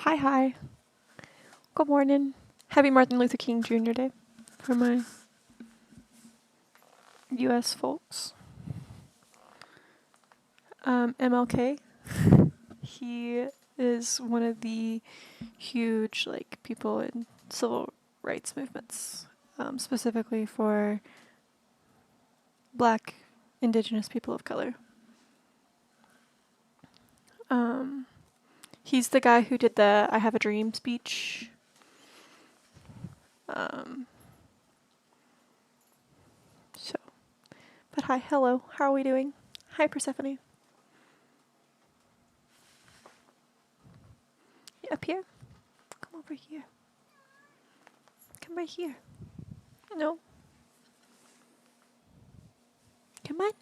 Hi. Good morning. Happy Martin Luther King Jr. Day for my U.S. folks. MLK, he is one of the huge, people in civil rights movements, specifically for Black, Indigenous people of color. He's the guy who did the I Have a Dream speech. But hi, hello, how are we doing? Hi, Persephone. You up here? Come over here. Come right here. No. Come on.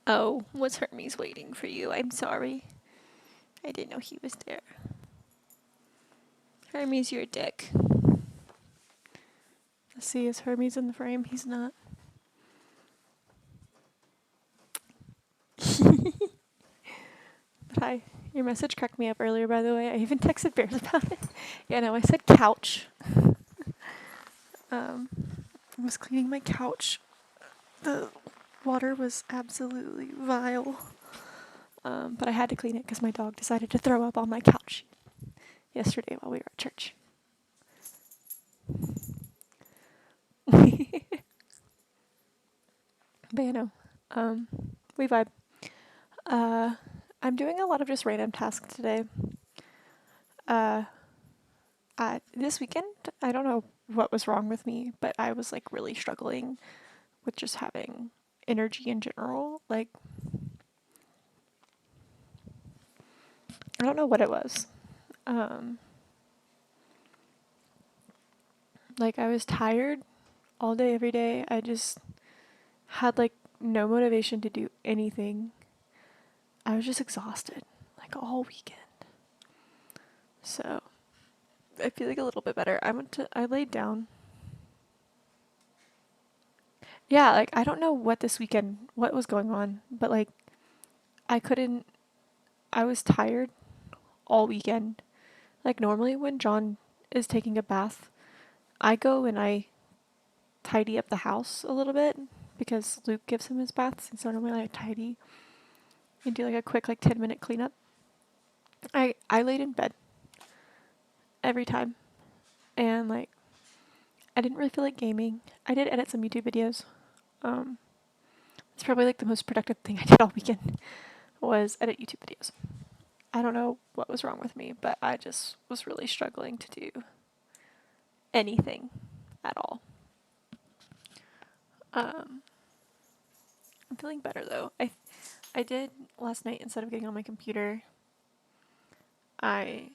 Oh, was Hermes waiting for you? I'm sorry. I didn't know he was there. Hermes, you're a dick. Let's see, is Hermes in the frame? He's not. But hi. Your message cracked me up earlier, by the way. I even texted Bears about it. Yeah, no, I said couch. I was cleaning my couch. The water was absolutely vile. But I had to clean it because my dog decided to throw up on my couch yesterday while we were at church. But you know, we vibe. I'm doing a lot of just random tasks today. This weekend, I don't know what was wrong with me, but I was really struggling with just having energy in general. I don't know what it was. I was tired all day, every day. I just had no motivation to do anything. I was just exhausted, all weekend. So I feel a little bit better. I laid down. Yeah, I don't know what was going on, but I was tired all weekend. Normally when John is taking a bath, I go and I tidy up the house a little bit because Luke gives him his baths, and so normally I tidy and do a quick 10-minute cleanup. I laid in bed every time, and I didn't really feel like gaming. I did edit some YouTube videos. It's probably the most productive thing I did all weekend was edit YouTube videos. I don't know what was wrong with me, but I just was really struggling to do anything at all. I'm feeling better though. I did last night, instead of getting on my computer, I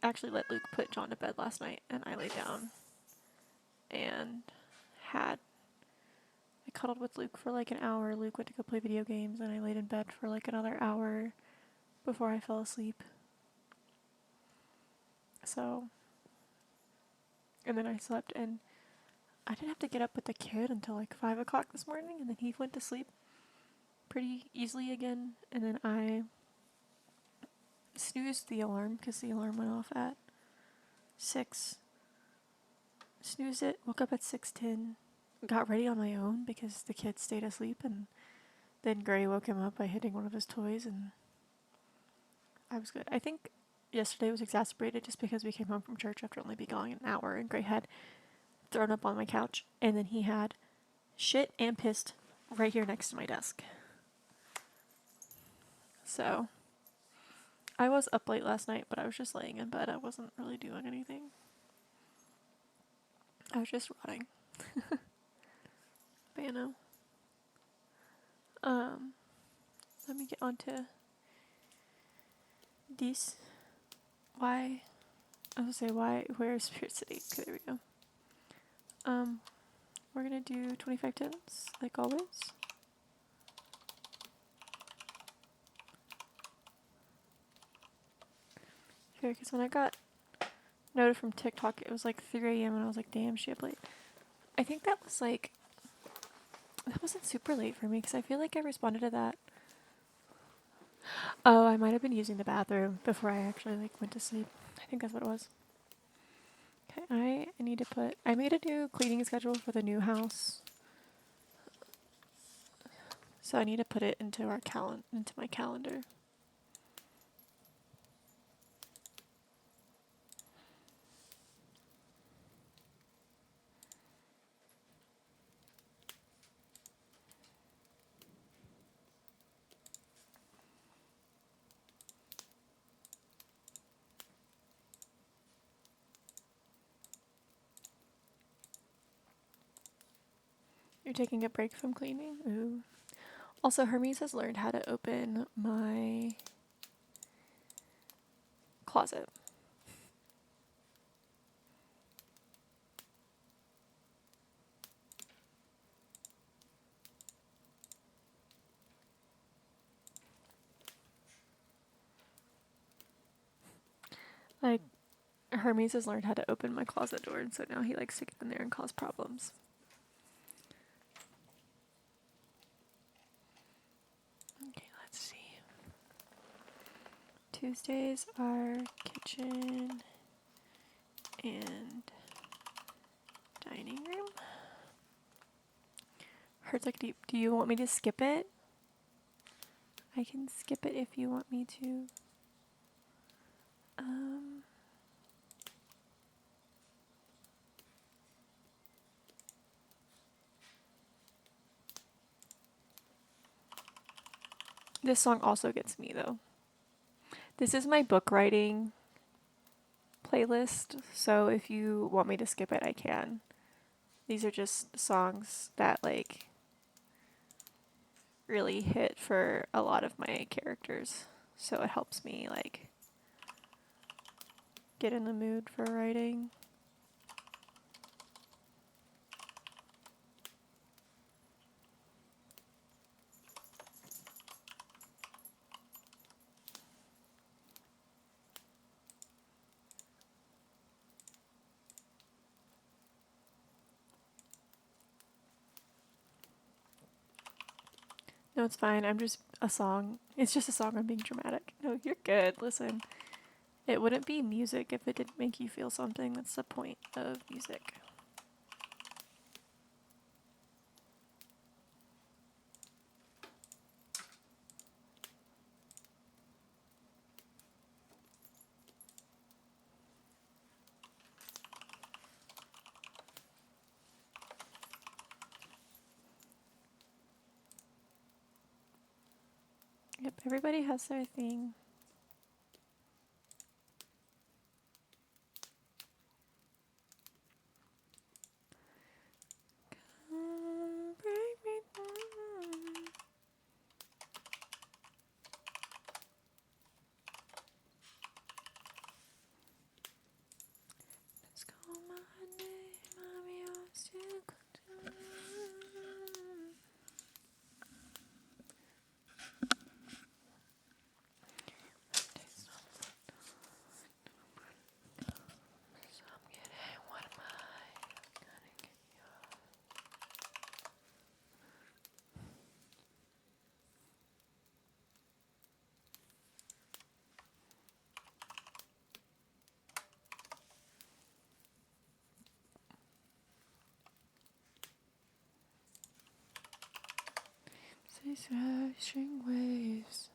actually let Luke put John to bed last night, and I laid down and I cuddled with Luke for an hour. Luke went to go play video games, and I laid in bed for another hour before I fell asleep. So, and then I slept, and I didn't have to get up with the kid until 5 o'clock this morning, and then he went to sleep pretty easily again, and then I snoozed the alarm because the alarm went off at 6. Snoozed it, woke up at 6:10, got ready on my own because the kid stayed asleep, and then Gray woke him up by hitting one of his toys, and I was good. I think yesterday was exacerbated just because we came home from church after only being gone an hour, and Gray had thrown up on my couch, and then he had shit and pissed right here next to my desk. So I was up late last night, but I was just laying in bed. I wasn't really doing anything. I was just rotting. But you know. Let me get on to this. Why? I was gonna say, where is Spirit City? Okay, there we go. We're gonna do 25 tens, like always. Okay, because when I got noted from TikTok, it was 3 a.m. and I was damn, she up late. I think that was That wasn't super late for me because I feel like I responded to that. Oh, I might have been using the bathroom before I actually like went to sleep. I think that's what it was. Okay, I need to put. I made a new cleaning schedule for the new house, so I need to put it into into my calendar. You're taking a break from cleaning? Ooh. Also, Hermes has learned how to open my closet. Like, Hermes has learned how to open my closet door, and so now he likes to get in there and cause problems. Okay, let's see. Tuesdays are kitchen and dining room. Hurts like deep. Do you want me to skip it? I can skip it if you want me to. This song also gets me though. This is my book writing playlist, so if you want me to skip it, I can. These are just songs that like really hit for a lot of my characters, so it helps me like get in the mood for writing. No, it's fine. I'm just a song. It's just a song. I'm being dramatic. No, you're good. Listen, it wouldn't be music if it didn't make you feel something. That's the point of music. Yep, everybody has their thing. Let's call my name, I'm yours to control. These rushing waves.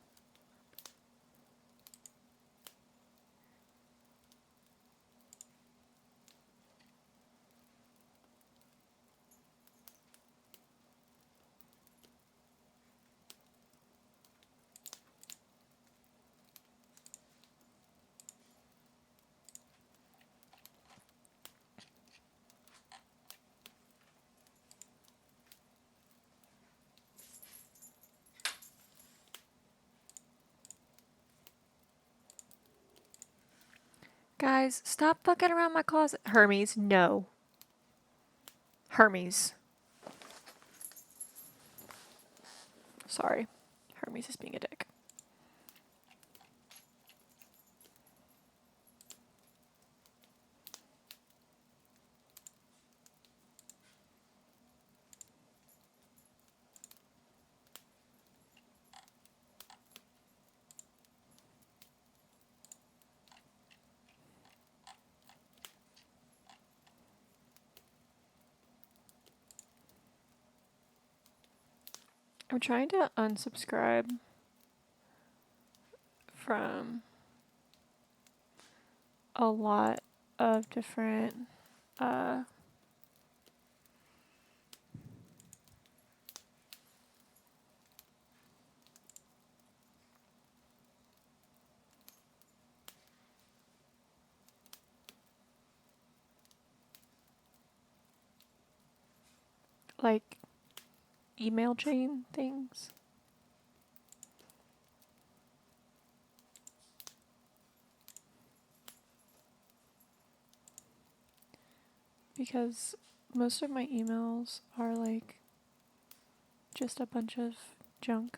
Guys, stop fucking around my closet. Hermes, no. Hermes. Sorry. Hermes is being a dick. I'm trying to unsubscribe from a lot of different uh like email chain things because most of my emails are like just a bunch of junk.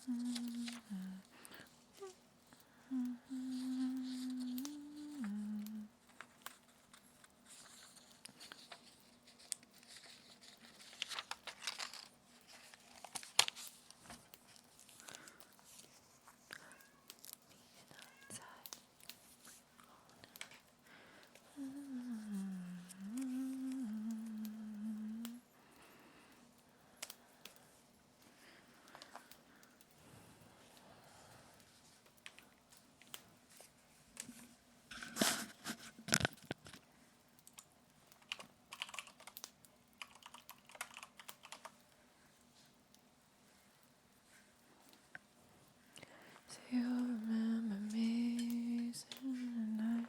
So you'll remember me, and I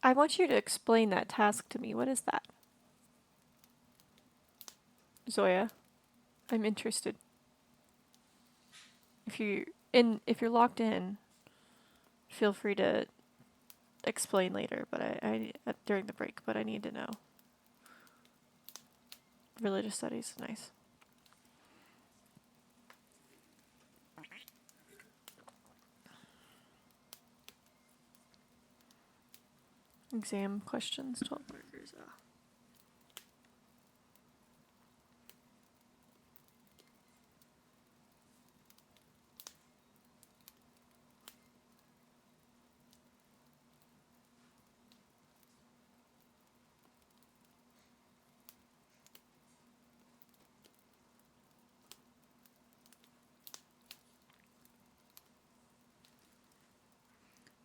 I want you to explain that task to me. What is that? Zoya, I'm interested. If you're locked in, feel free to explain later, but I during the break, but I need to know. Religious studies, nice. Exam questions, 12 markers. Ah.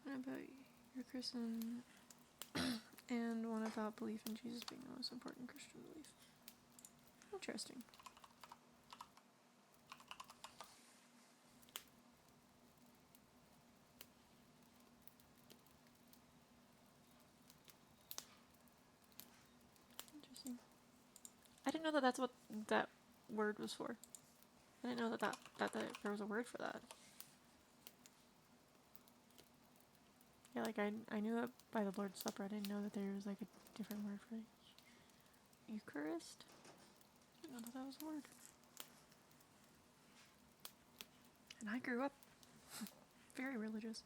What about your Christian and one about belief in Jesus being the most important Christian belief? Interesting. Interesting. I didn't know that that's what that word was for. I didn't know that there was a word for that. Yeah, like I knew it by the Lord's Supper. I didn't know that there was like a different word for it. Eucharist? I didn't know that was a word. And I grew up very religious.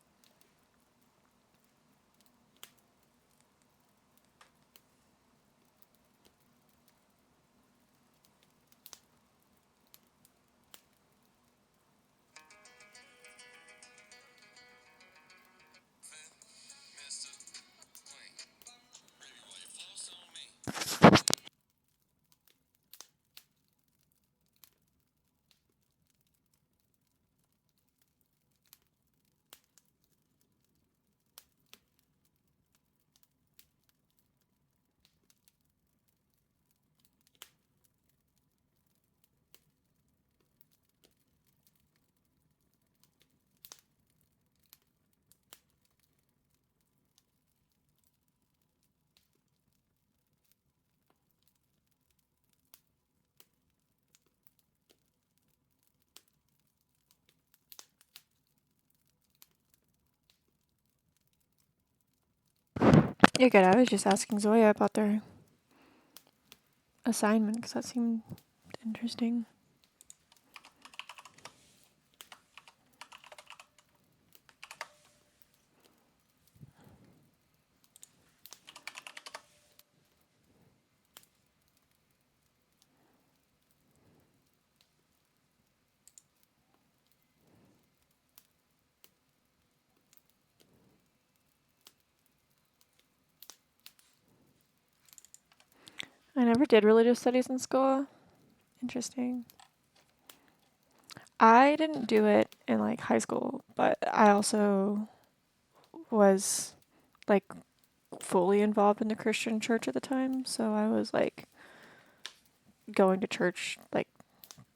You're good. I was just asking Zoya about their assignment because that seemed interesting. I never did religious studies in school. Interesting. I didn't do it in like high school, but I also was like fully involved in the Christian church at the time. So I was like going to church like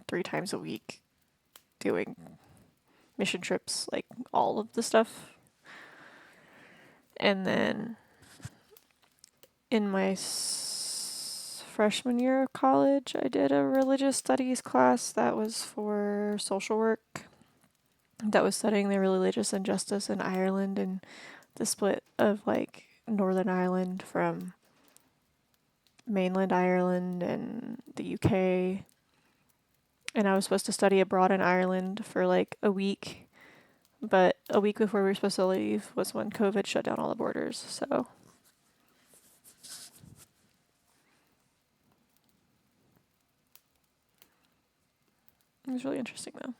3 times a week, doing mission trips, like all of the stuff. And then in my freshman year of college, I did a religious studies class that was for social work, that was studying the religious injustice in Ireland and the split of like Northern Ireland from mainland Ireland and the UK. And I was supposed to study abroad in Ireland for like a week, but a week before we were supposed to leave was when COVID shut down all the borders. So it was really interesting though.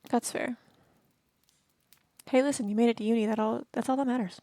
That's fair. Hey, listen, you made it to uni. That's all that matters.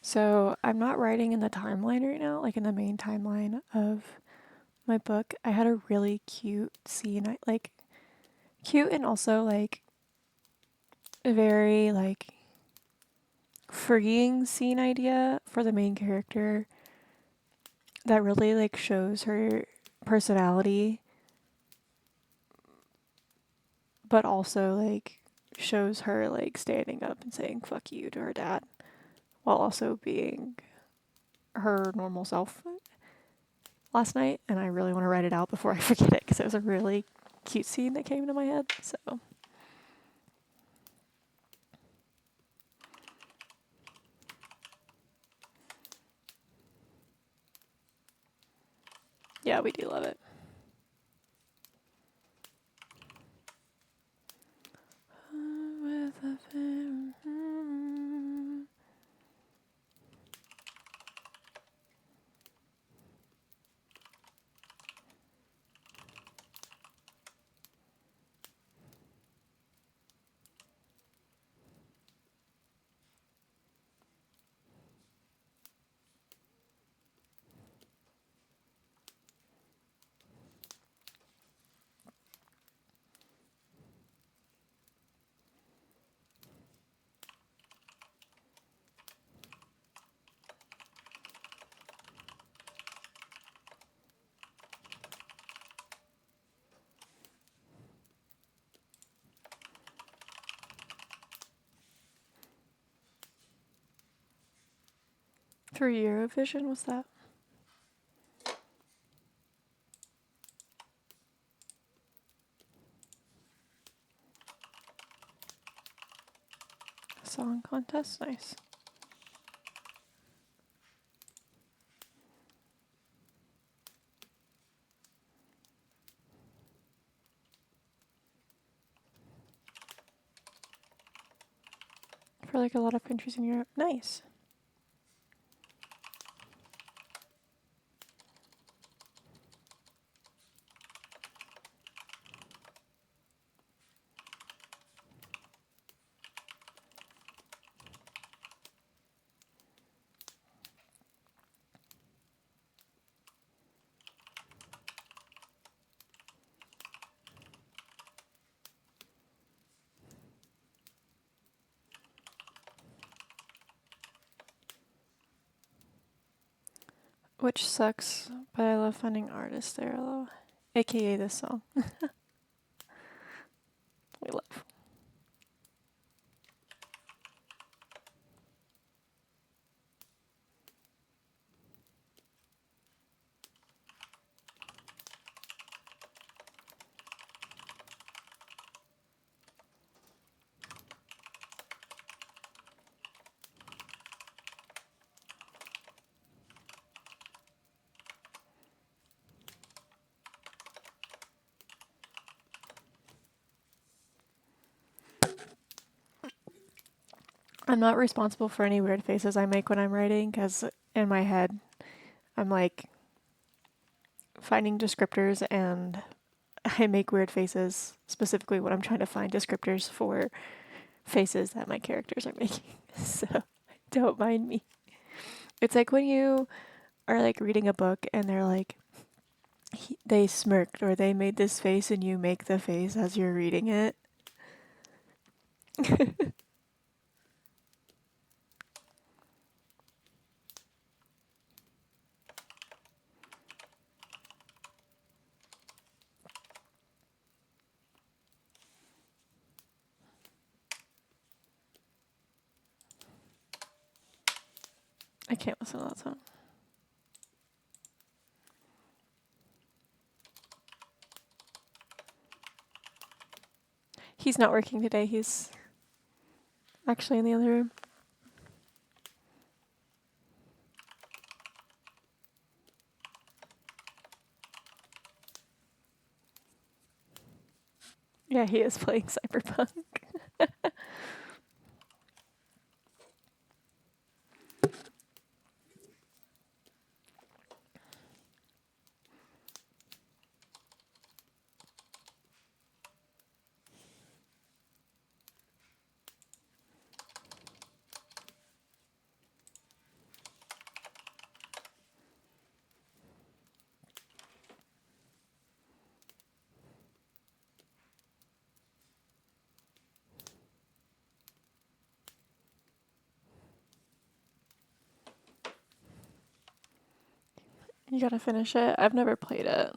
So I'm not writing in the timeline right now, like in the main timeline of my book. I had a really cute scene, like cute and also like a very like freeing scene idea for the main character that really like shows her personality, but also like shows her like standing up and saying fuck you to her dad while also being her normal self last night. And I really want to write it out before I forget it because it was a really cute scene that came into my head. So yeah, we do love it. For Eurovision, what's that? Song contest? Nice. For like a lot of countries in Europe. Nice. Which sucks, But I love finding artists there, though. AKA this song. We love. I'm not responsible for any weird faces I make when I'm writing, because in my head, I'm like finding descriptors and I make weird faces specifically when I'm trying to find descriptors for faces that my characters are making. So don't mind me. It's like when you are like reading a book and they're like, they smirked or they made this face and you make the face as you're reading it. I can't listen to that song. He's not working today. He's actually in the other room. Yeah, he is playing Cyberpunk. You gotta finish it. I've never played it.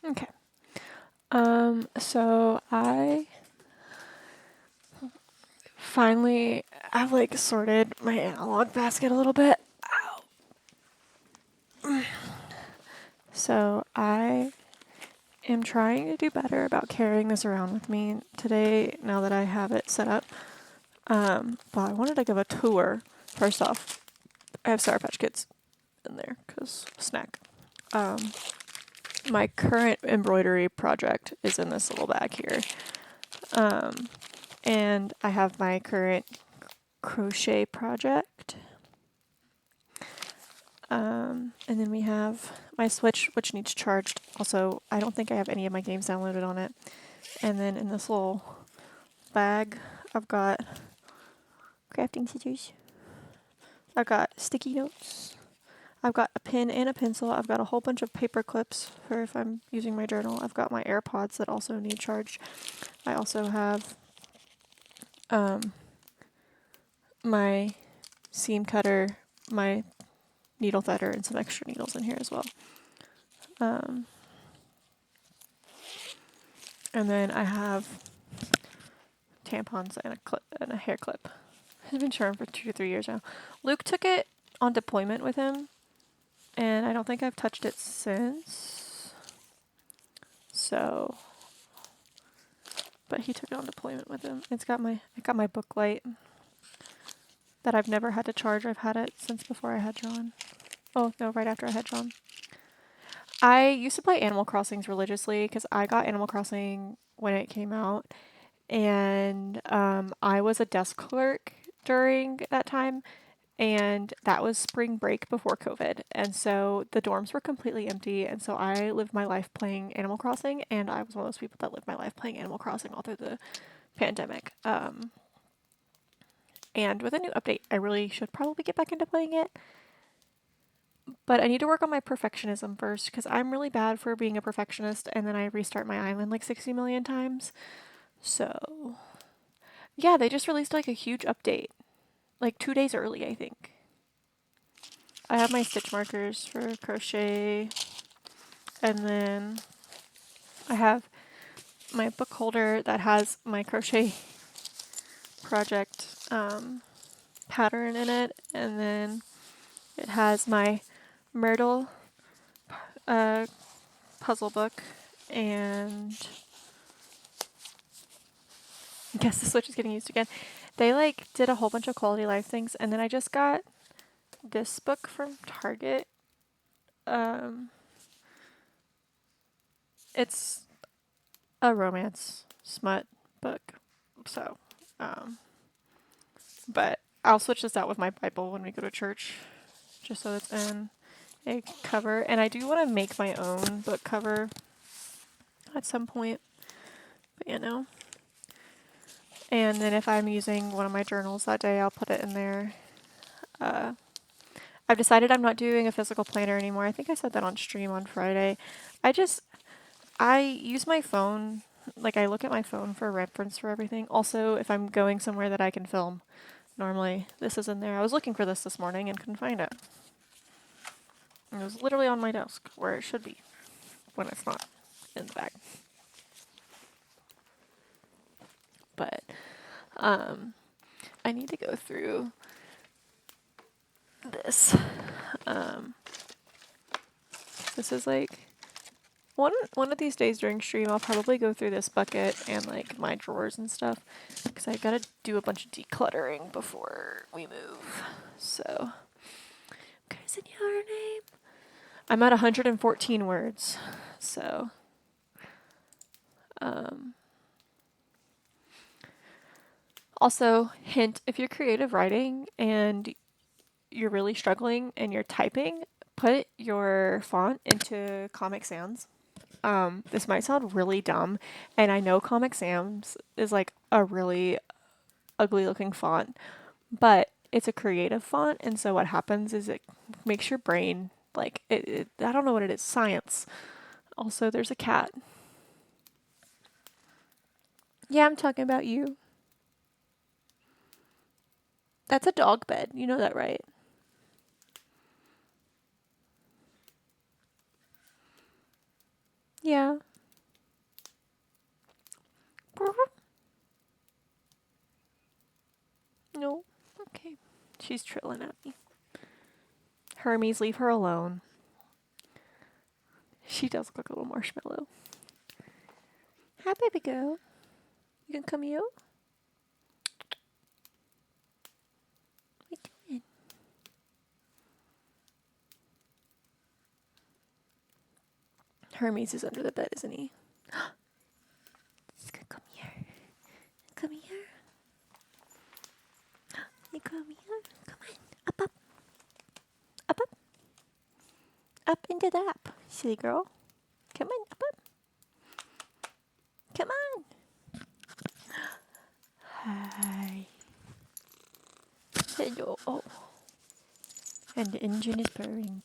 Okay. So I finally have like sorted my analog basket a little bit. Ow. So I am trying to do better about carrying this around with me today now that I have it set up. But I wanted to give a tour. First off, I have Sour Patch Kids in there because snack. My current embroidery project is in this little bag here. And I have my current crochet project. And then we have my Switch, which needs charged. Also, I don't think I have any of my games downloaded on it. And then in this little bag, I've got crafting scissors. I've got sticky notes. I've got a pen and a pencil. I've got a whole bunch of paper clips for if I'm using my journal. I've got my AirPods that also need charged. I also have my seam cutter, my needle threader, and some extra needles in here as well. And then I have tampons and a clip and a hair clip. I've been sharing for 2 to 3 years now. Luke took it on deployment with him, and I don't think I've touched it since. So, but he took it on deployment with him. I got my book light that I've never had to charge. I've had it since before I had John. Oh no, right after I had John. I used to play Animal Crossings religiously because I got Animal Crossing when it came out, and I was a desk clerk during that time, and that was spring break before COVID, and so the dorms were completely empty, and so I lived my life playing Animal Crossing, and I was one of those people that lived my life playing Animal Crossing all through the pandemic. And with a new update, I really should probably get back into playing it. But I need to work on my perfectionism first because I'm really bad for being a perfectionist and then I restart my island like 60 million times. So, yeah, they just released like a huge update. Like 2 days early, I think. I have my stitch markers for crochet. And then I have my book holder that has my crochet project pattern in it. And then it has my Myrtle puzzle book, and I guess the Switch is getting used again. They like did a whole bunch of quality life things, and then I just got this book from Target. It's a romance smut book, so but I'll switch this out with my Bible when we go to church, just so it's in a cover. And I do want to make my own book cover at some point, but you know. And then if I'm using one of my journals that day, I'll put it in there. I've decided I'm not doing a physical planner anymore. I think I said that on stream on Friday. I use my phone, like I look at my phone for reference for everything. Also, if I'm going somewhere that I can film, normally this is in there. I was looking for this morning and couldn't find it. It was literally on my desk where it should be when it's not in the bag. But I need to go through this. This is like one of these days during stream. I'll probably go through this bucket and like my drawers and stuff because I gotta do a bunch of decluttering before we move. So, okay, is it your name? I'm at 114 words. So, also hint: if you're creative writing and you're really struggling and you're typing, put your font into Comic Sans. This might sound really dumb, and I know Comic Sans is like a really ugly looking font, but it's a creative font, and so what happens is it makes your brain like I don't know what it is, science. Also, there's a cat. Yeah, I'm talking about you. That's a dog bed. You know that, right? Yeah. No. Okay. She's trilling at me. Hermes, leave her alone. She does look like a little marshmallow. Hi, baby girl. You can come here? What are you doing? Hermes is under the bed, isn't he? He's gonna come here. Come here. You come here. Come on. Up, up. Up, up. Up into the lap, silly girl. Come on, up, up. Come on. Hi. Hello. Oh. And the engine is purring.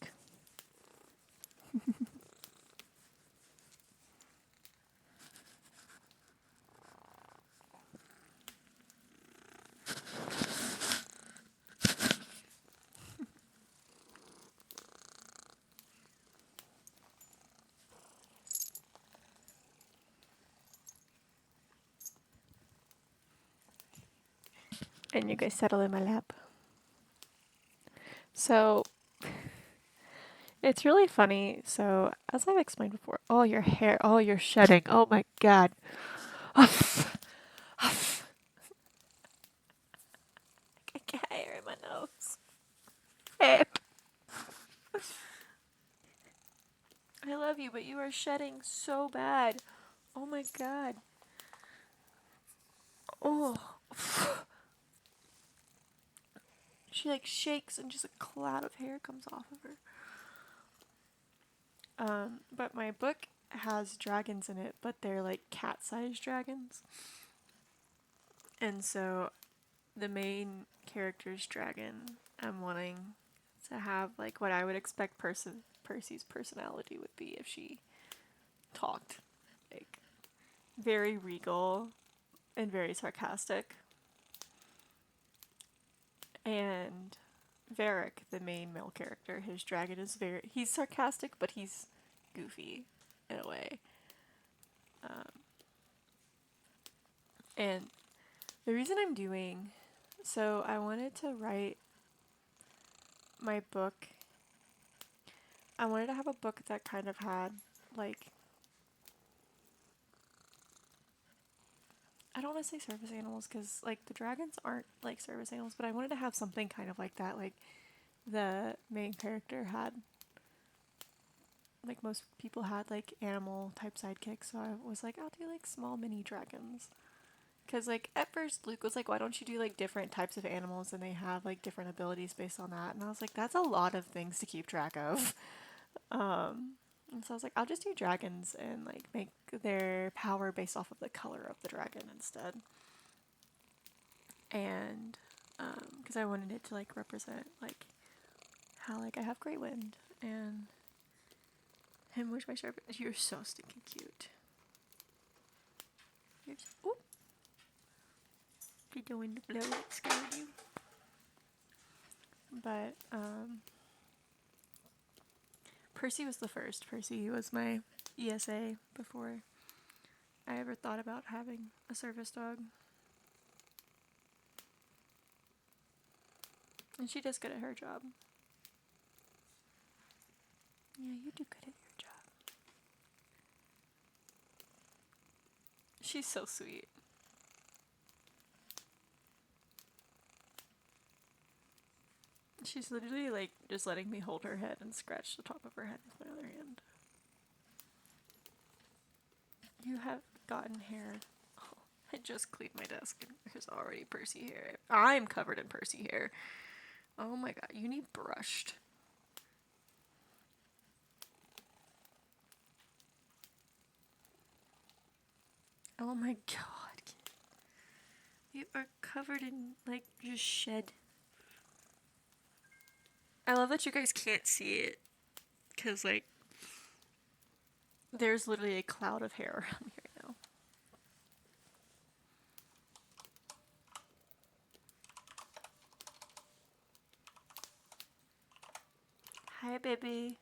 And you guys settle in my lap. So, it's really funny. So, as I've explained before, oh, your hair, oh, you're shedding. Oh my god. I get hair in my nose. I love you, but you are shedding so bad. Oh my god. Oh. She like shakes and just a cloud of hair comes off of her. But my book has dragons in it, but they're like cat-sized dragons. And so the main character's dragon, I'm wanting to have like what I would expect Percy's personality would be if she talked. Like very regal and very sarcastic. And Varric, the main male character, his dragon is he's sarcastic, but he's goofy in a way. And the reason I'm doing, so I wanted to write my book. I wanted to have a book that kind of had like, I don't want to say service animals because like the dragons aren't like service animals, but I wanted to have something kind of like that. Like the main character had, like most people had like animal type sidekicks, so I was like, I'll do like small mini dragons. Because like at first Luke was like, why don't you do like different types of animals and they have like different abilities based on that? And I was like, that's a lot of things to keep track of. And so I was like, I'll just do dragons and like make their power based off of the color of the dragon instead. And because I wanted it to like represent like how like I have great wind and him wish my sharp. You're so stinking cute. You're so, oop. Did the wind blow? It scared you. But Percy was the first. Percy was my ESA before I ever thought about having a service dog. And she does good at her job. Yeah, you do good at your job. She's so sweet. She's literally like just letting me hold her head and scratch the top of her head with my other hand. You have gotten hair. Oh, I just cleaned my desk and there's already Percy hair. I'm covered in Percy hair. Oh my god, you need brushed. Oh my god. You are covered in like just shed. I love that you guys can't see it. Because like there's literally a cloud of hair around me right now. Hi, baby.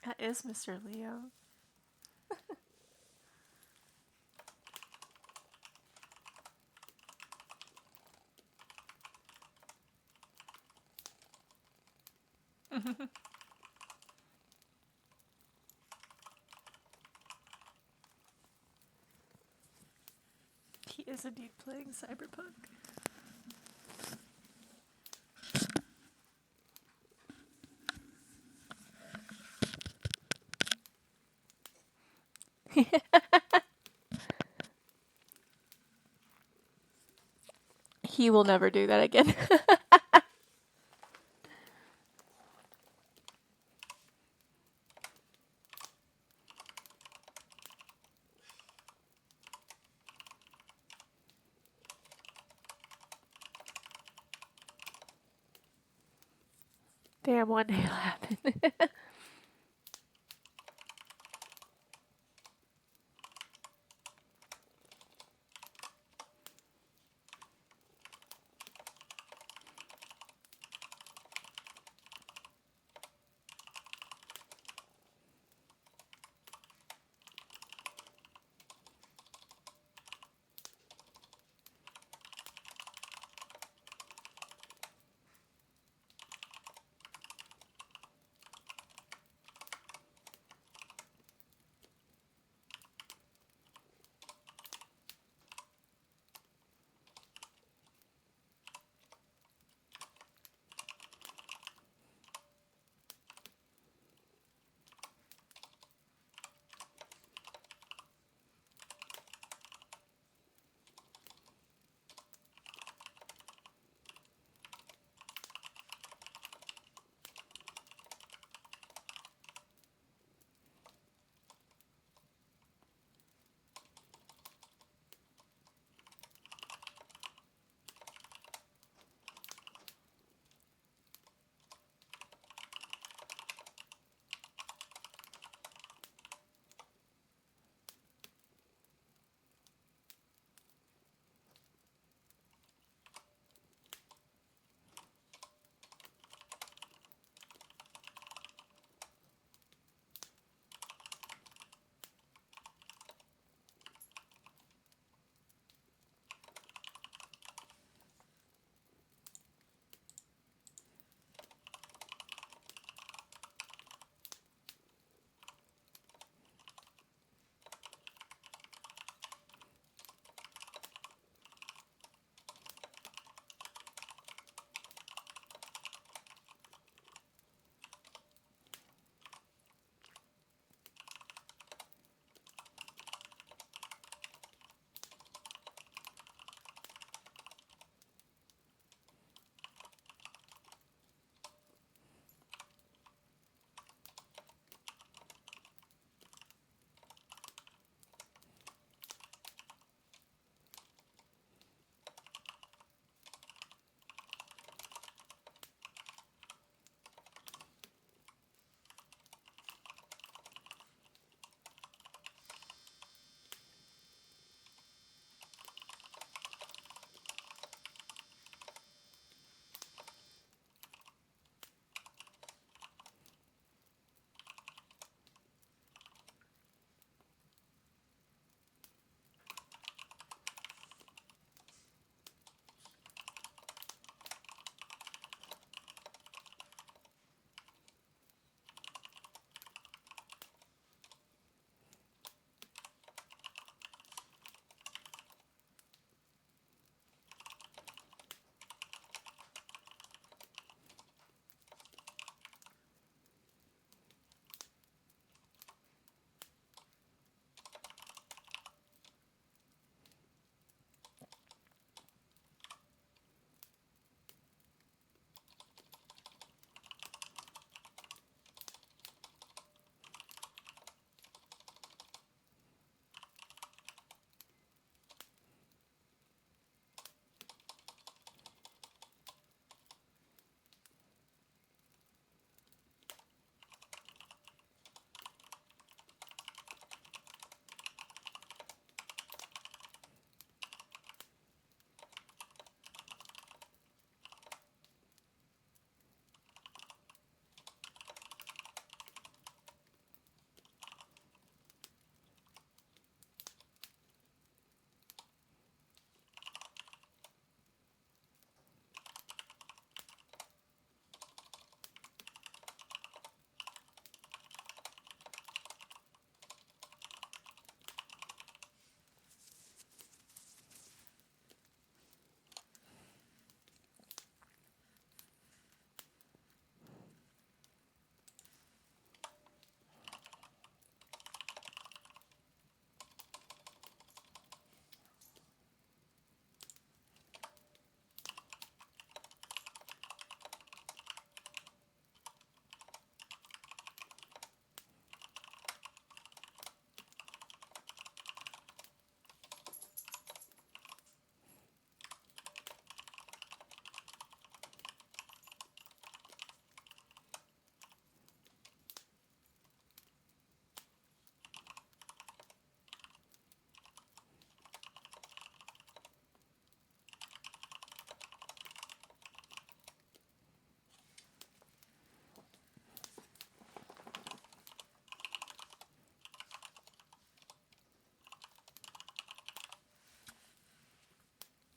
That is Mr. Leo. He is indeed playing Cyberpunk. he will never do that again. Damn, one day it'll happen.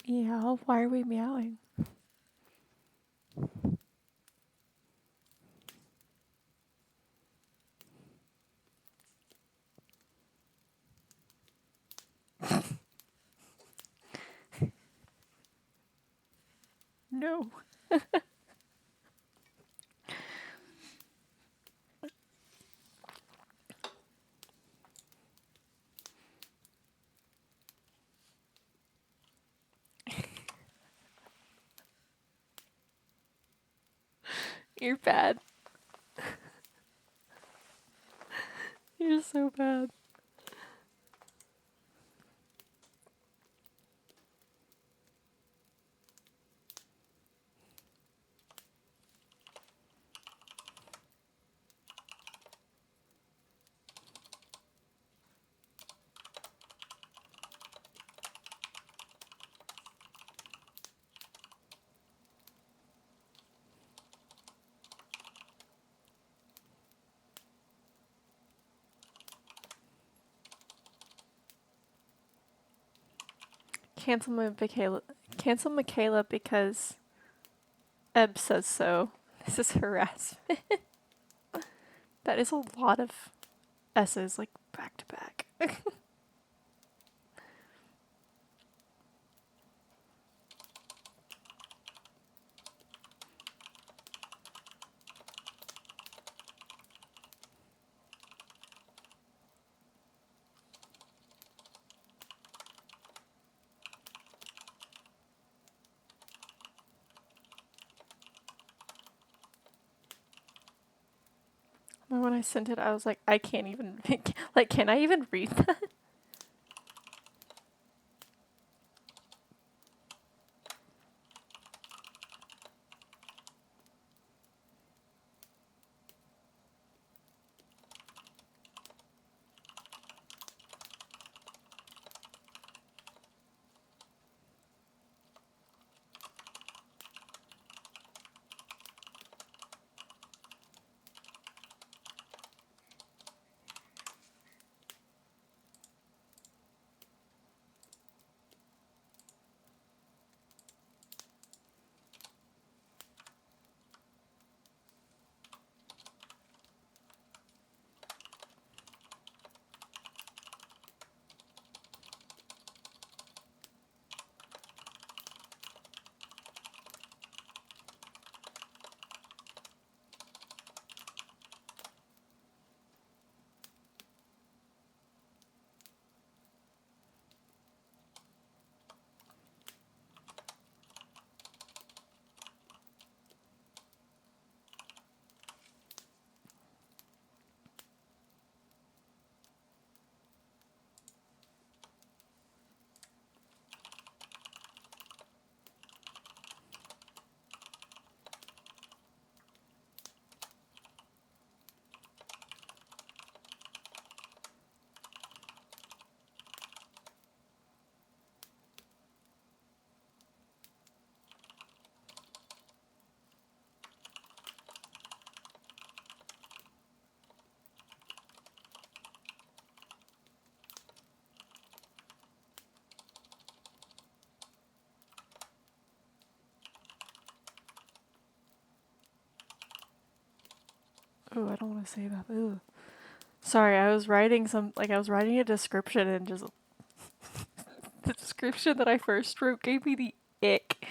Yeah, why are we meowing? No. You're bad. You're so bad. Cancel my Makayla. Cancel Makayla because Eb says so. This is harassment. That is a lot of S's, like back to back. When I sent it, I was like, I can't even. Like, can I even read that? Oh, I don't want to say that. Ugh. Sorry, I was writing I was writing a description and just the description that I first wrote gave me the ick.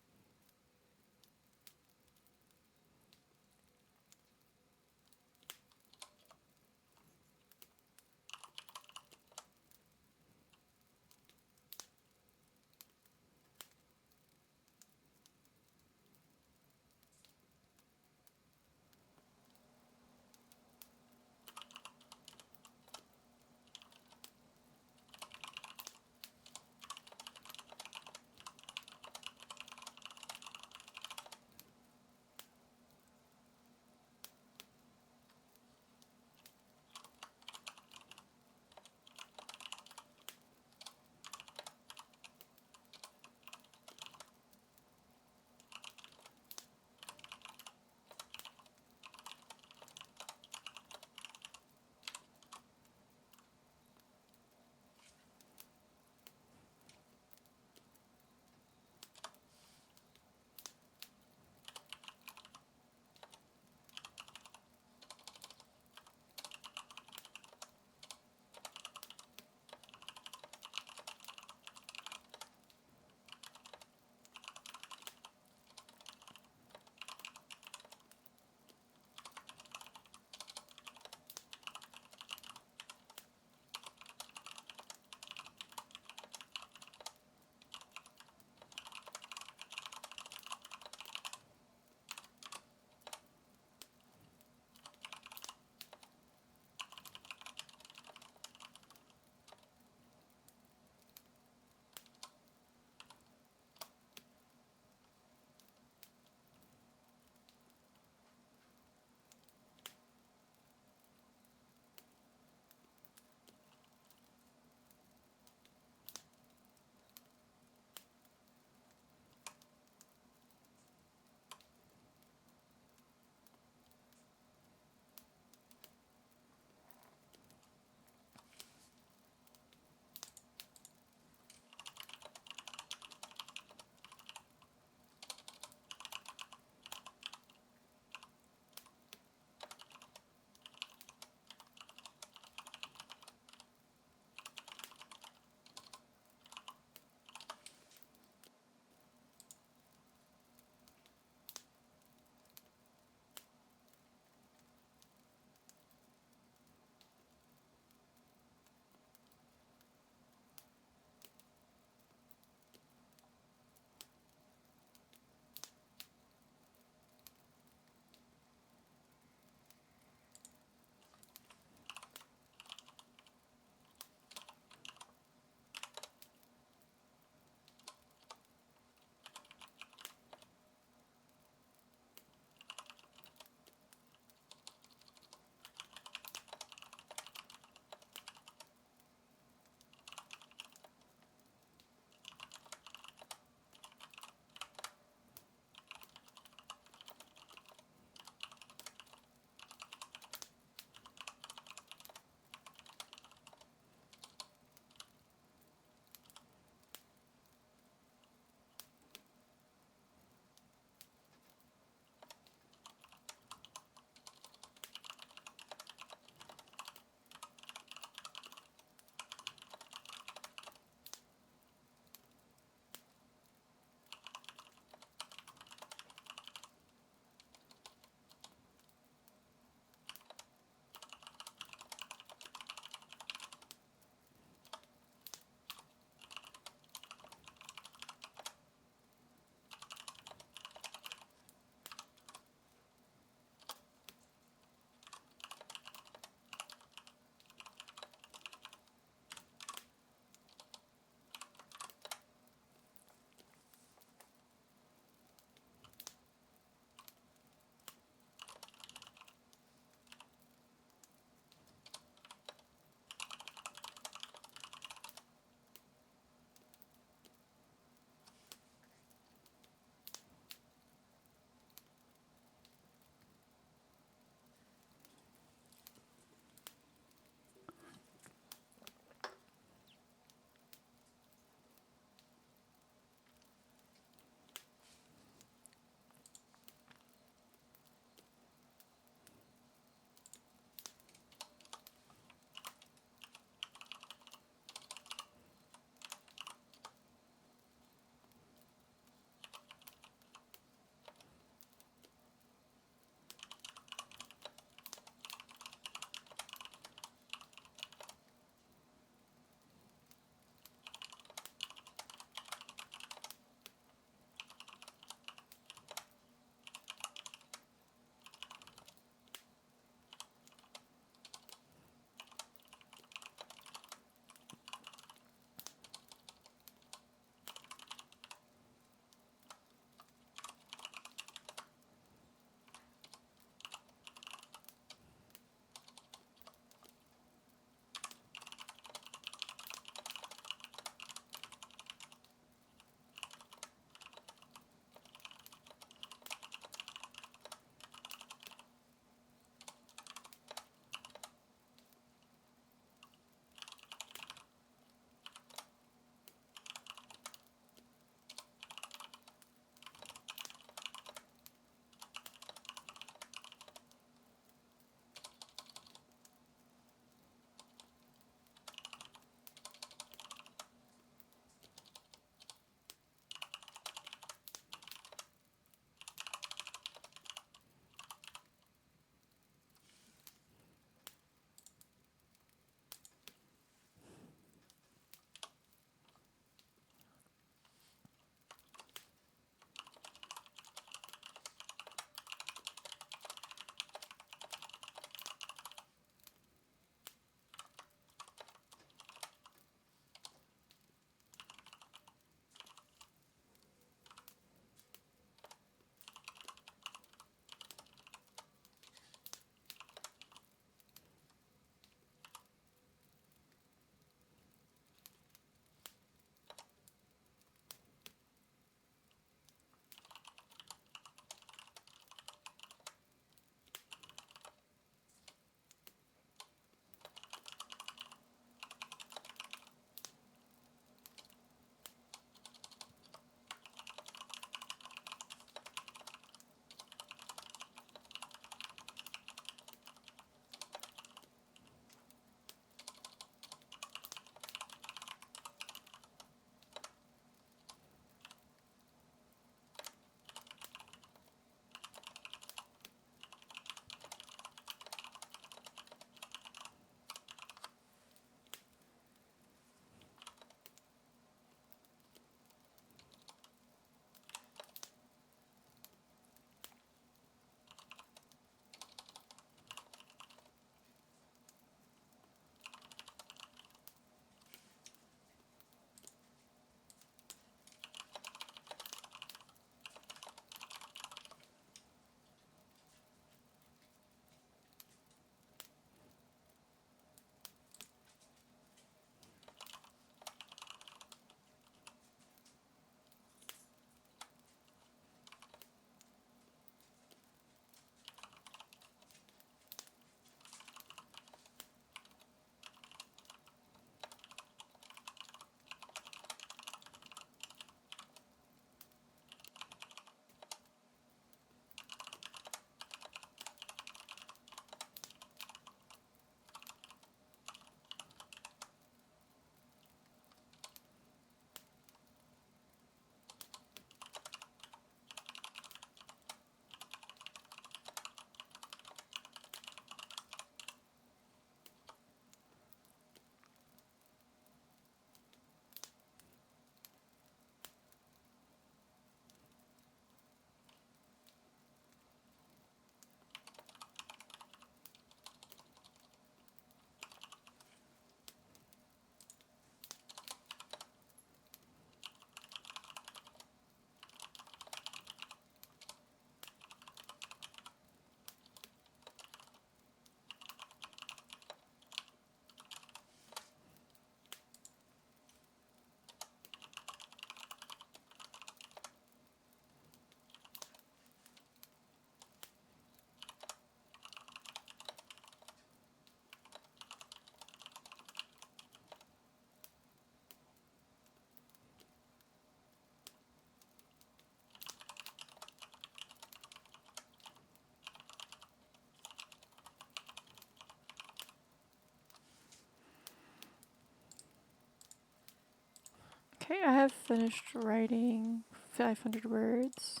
Okay, I have finished writing 500 words.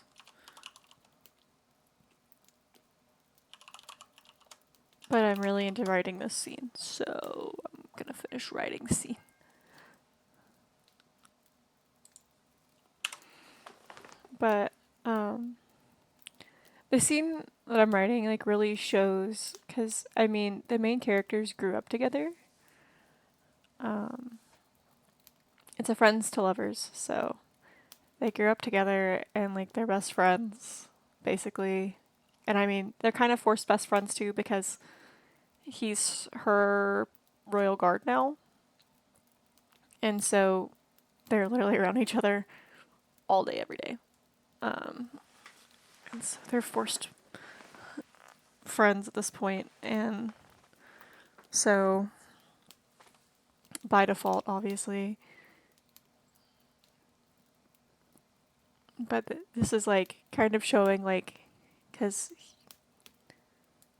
But I'm really into writing this scene, so I'm gonna finish writing the scene. But the scene that I'm writing like really shows, because I mean the main characters grew up together. Um, it's a friends to lovers, so they grew up together and like they're best friends, basically. And I mean they're kind of forced best friends too because he's her royal guard now, and so they're literally around each other all day every day. And so they're forced friends at this point, and so by default, obviously. But this is like kind of showing like, because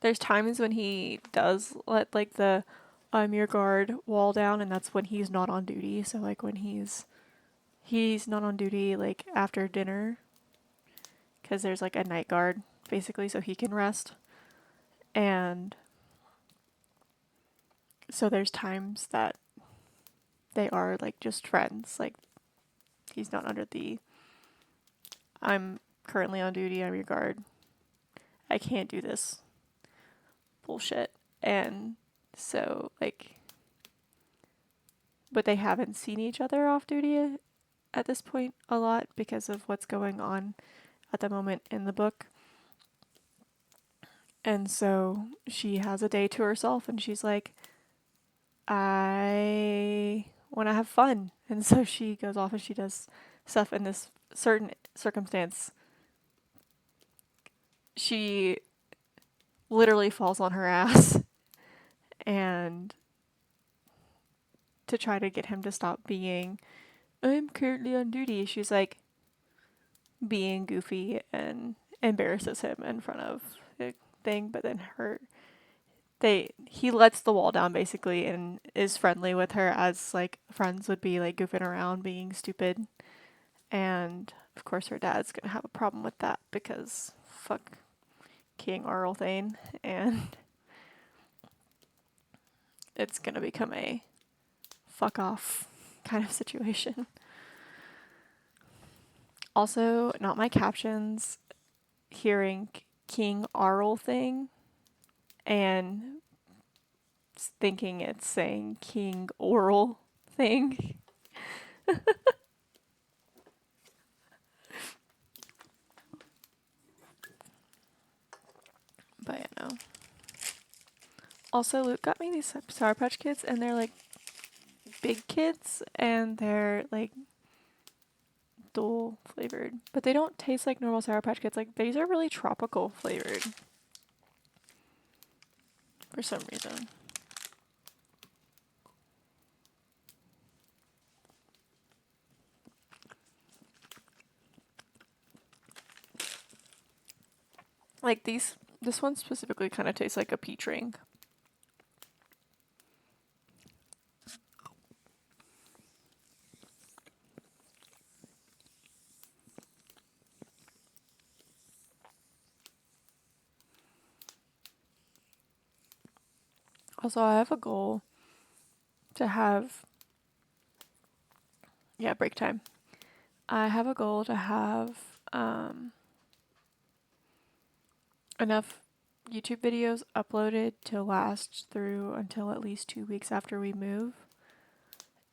there's times when he does let like the I'm your guard wall down, and that's when he's not on duty. So like when he's not on duty like after dinner, because there's like a night guard basically, so he can rest. And so there's times that they are like just friends. Like he's not under the I'm currently on duty, I'm your guard, I can't do this bullshit. And so like, but they haven't seen each other off duty at this point a lot because of what's going on at the moment in the book. And so she has a day to herself and she's like, I want to have fun. And so she goes off and she does stuff in this certain circumstance. She literally falls on her ass and to try to get him to stop being, I'm currently on duty. She's like being goofy and embarrasses him in front of the thing, but then he lets the wall down basically and is friendly with her as like friends would be, like goofing around, being stupid. And of course her dad's gonna have a problem with that because fuck King Arlthane, and it's gonna become a fuck off kind of situation. Also, not my captions, hearing King Arlthane and thinking it's saying King Oral thing. But you know. Also, Luke got me these Sour Patch Kids, and they're like big kids, and they're like dual flavored. But they don't taste like normal Sour Patch Kids. Like, these are really tropical flavored for some reason. Like this one specifically kind of tastes like a peach ring. Also, I have a goal to have, yeah, break time. I have a goal to have enough YouTube videos uploaded to last through until at least 2 weeks after we move.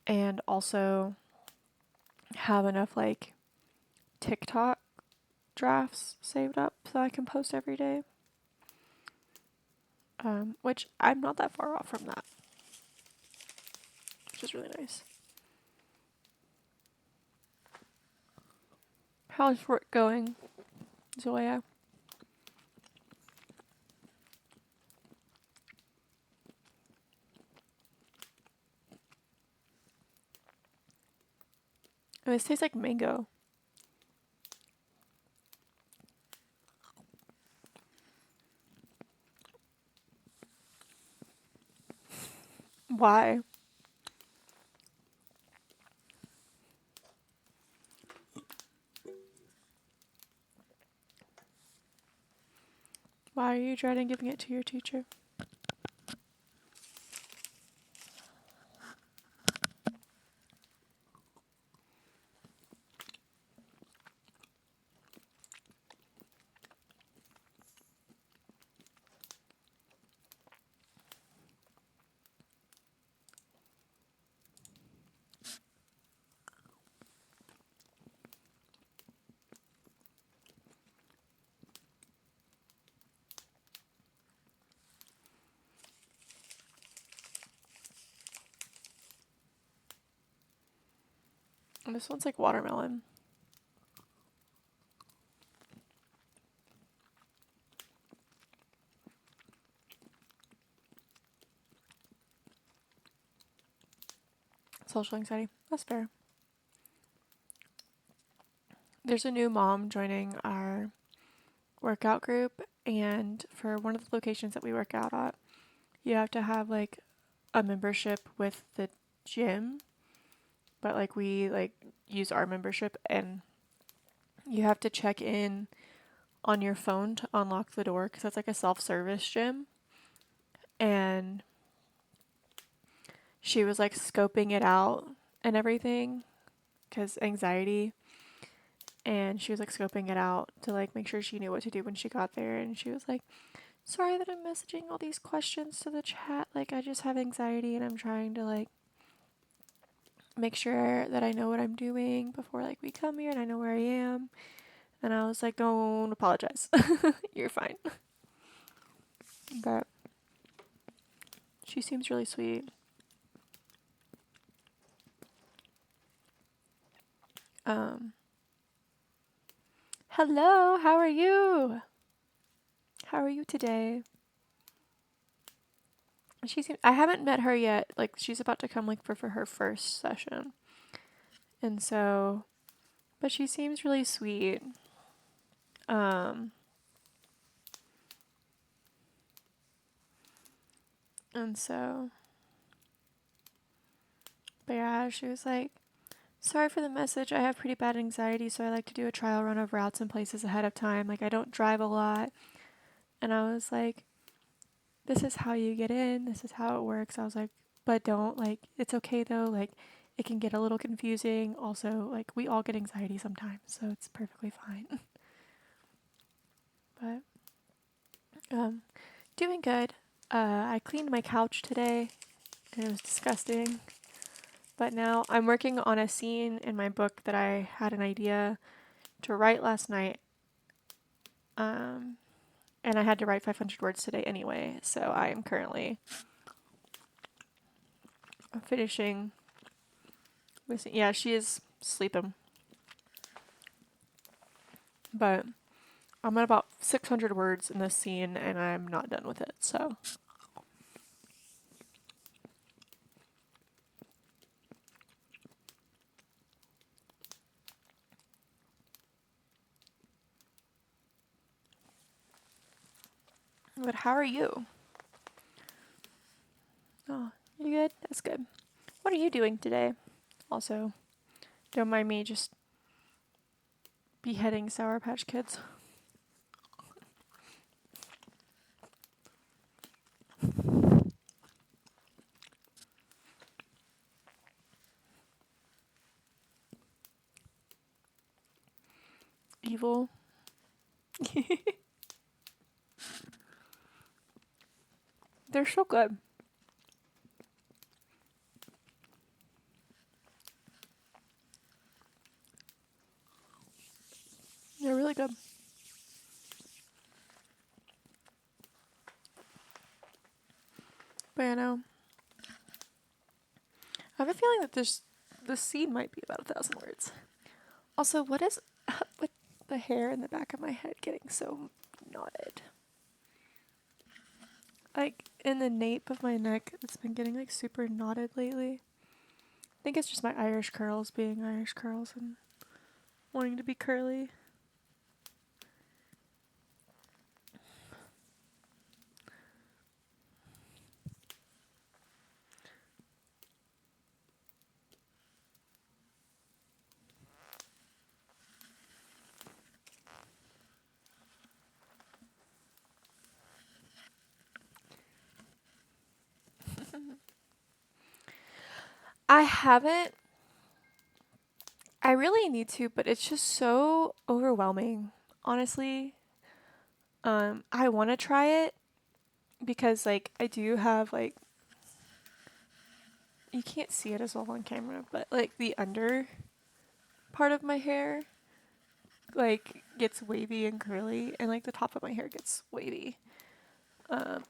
And also have enough like TikTok drafts saved up so I can post every day. Which I'm not that far off from that, which is really nice. How's work going, Zoya? Oh, this tastes like mango. Why? Why are you dreading giving it to your teacher? And this one's like watermelon. Social anxiety. That's fair. There's a new mom joining our workout group, and for one of the locations that we work out at, you have to have like a membership with the gym, but like we like use our membership, and you have to check in on your phone to unlock the door because it's like a self-service gym. And she was like scoping it out and everything because anxiety, and she was like scoping it out to like make sure she knew what to do when she got there. And she was like, sorry that I'm messaging all these questions to the chat, like I just have anxiety and I'm trying to like make sure that I know what I'm doing before like we come here and I know where I am. And I was like, don't apologize. You're fine. But she seems really sweet. Hello, how are you? How are you today? I haven't met her yet. Like she's about to come like for her first session. And so, but she seems really sweet. And so, but yeah, she was like, sorry for the message. I have pretty bad anxiety, so I like to do a trial run of routes and places ahead of time. Like I don't drive a lot. And I was like, this is how you get in. This is how it works. I was like, but don't like, it's okay though. Like it can get a little confusing. Also, like we all get anxiety sometimes, so it's perfectly fine. But doing good. I cleaned my couch today and it was disgusting. But now I'm working on a scene in my book that I had an idea to write last night. And I had to write 500 words today anyway, so I am currently finishing this. Yeah, she is sleeping. But I'm at about 600 words in this scene and I'm not done with it, so. But how are you? Oh, you good? That's good. What are you doing today? Also, don't mind me just beheading Sour Patch Kids. Evil. They're so good. They're really good. But I know. I have a feeling that this scene might be about 1,000 words. Also, what is up with the hair in the back of my head getting so knotted? Like, in the nape of my neck, it's been getting like super knotted lately. I think it's just my Irish curls being Irish curls and wanting to be curly. I haven't. I really need to, but it's just so overwhelming. Honestly, I want to try it because like I do have like you can't see it as well on camera, but like the under part of my hair like gets wavy and curly, and like the top of my hair gets wavy. Um,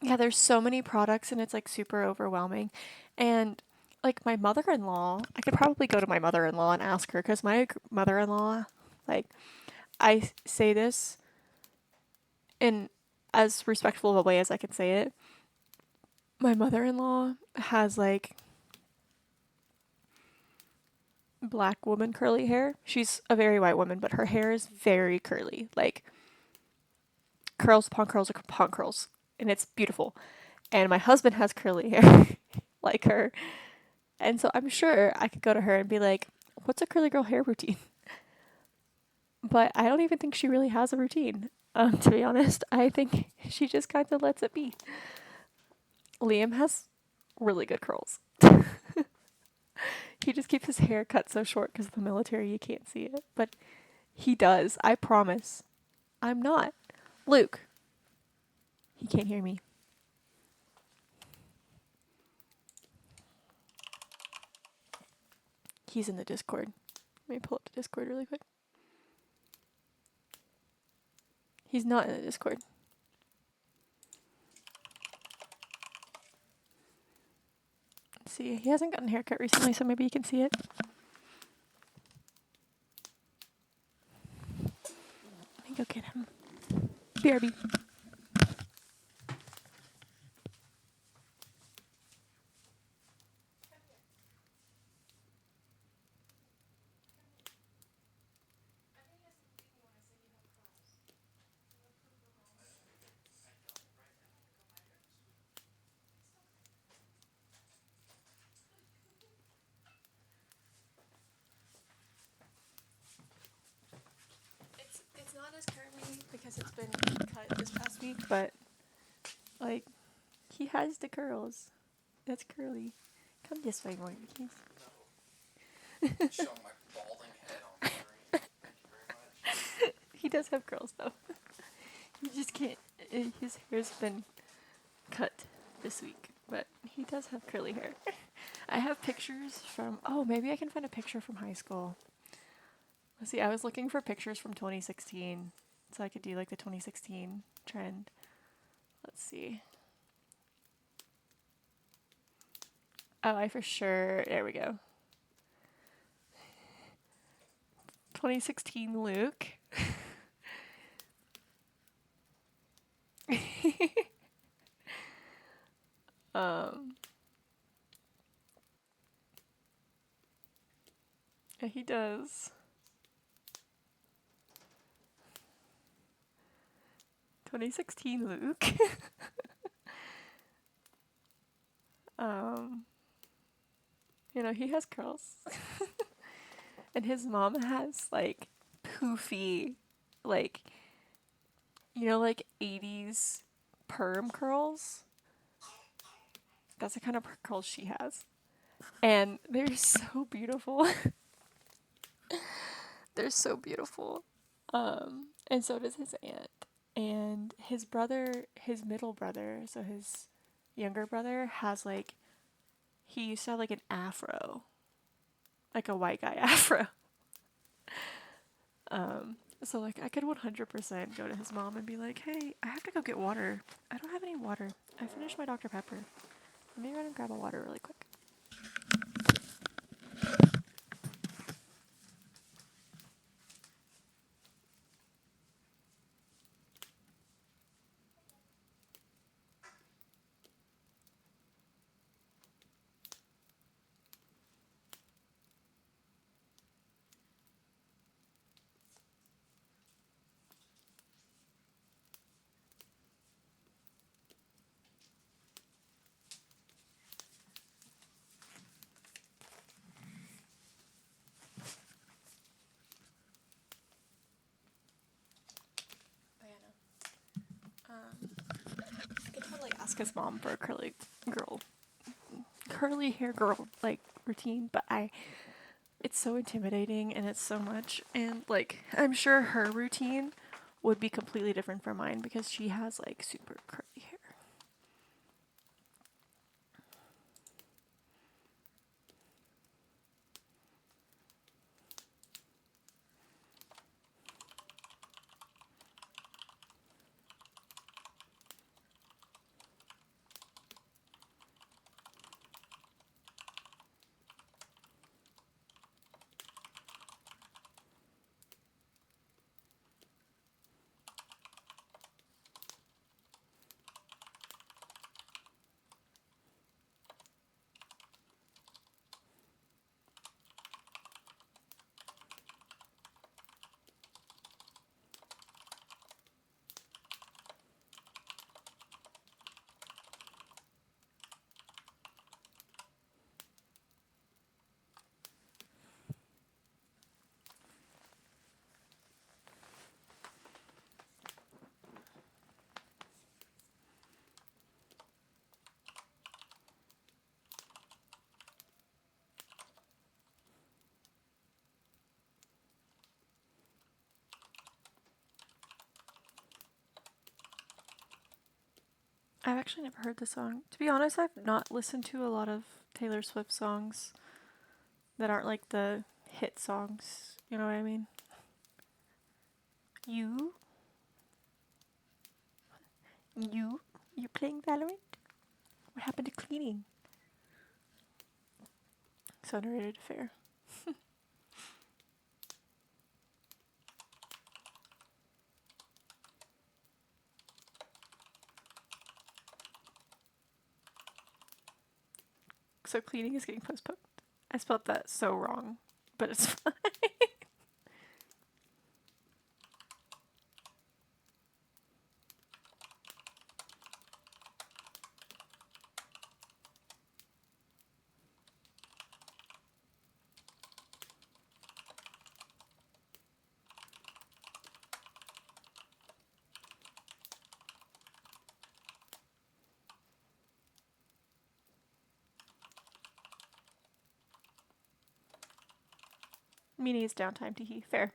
yeah, there's so many products, and it's like super overwhelming. And like my mother-in-law, I could probably go to my mother-in-law and ask her because my mother-in-law, like say this in as respectful of a way as I can say it. My mother-in-law has like black woman curly hair. She's a very white woman, but her hair is very curly, like curls upon curls upon curls, and it's beautiful. And my husband has curly hair like her. And so I'm sure I could go to her and be like, "What's a curly girl hair routine?" But I don't even think she really has a routine. To be honest, I think she just kind of lets it be. Liam has really good curls. He just keeps his hair cut so short because of the military, you can't see it. But he does. I promise. I'm not. Luke. He can't hear me. He's in the Discord. Let me pull up the Discord really quick. He's not in the Discord. Let's see. He hasn't gotten a haircut recently, so maybe you can see it. Let me go get him. BRB. It's not as curly because it's been cut this past week, but like he has the curls. That's curly. Come this way, Morgan, please. Showing my balding head on the screen. Thank you very much. He does have curls though. He just can't. His hair's been cut this week, but he does have curly hair. I have pictures from. Oh, maybe I can find a picture from high school. Let's see. I was looking for pictures from 2016, so I could do like the 2016 trend. Let's see. Oh, I for sure. There we go. 2016 Luke. um. Yeah, he does. 2016 Luke. um. You know, he has curls. And his mom has like poofy, like, you know, like 80s perm curls. That's the kind of curls she has. And they're so beautiful. They're so beautiful. And so does his aunt. And his brother, his middle brother, so his younger brother, has like, he used to have like an afro, like a white guy afro. So like I could 100% go to his mom and be like, "Hey, I have to go get water. I don't have any water. I finished my Dr. Pepper. Let me run and grab a water really quick." Oh yeah, no. I could totally ask his mom for a curly girl curly hair girl like routine, but it's so intimidating and it's so much, and like I'm sure her routine would be completely different from mine because she has like super curly hair. I've actually never heard the song. To be honest, I've not listened to a lot of Taylor Swift songs that aren't like the hit songs. You know what I mean? You? You? You playing Valorant? What happened to cleaning? So underrated fair. So cleaning is getting postponed. I spelled that so wrong, but it's fine. Me needs downtime to he. Fair.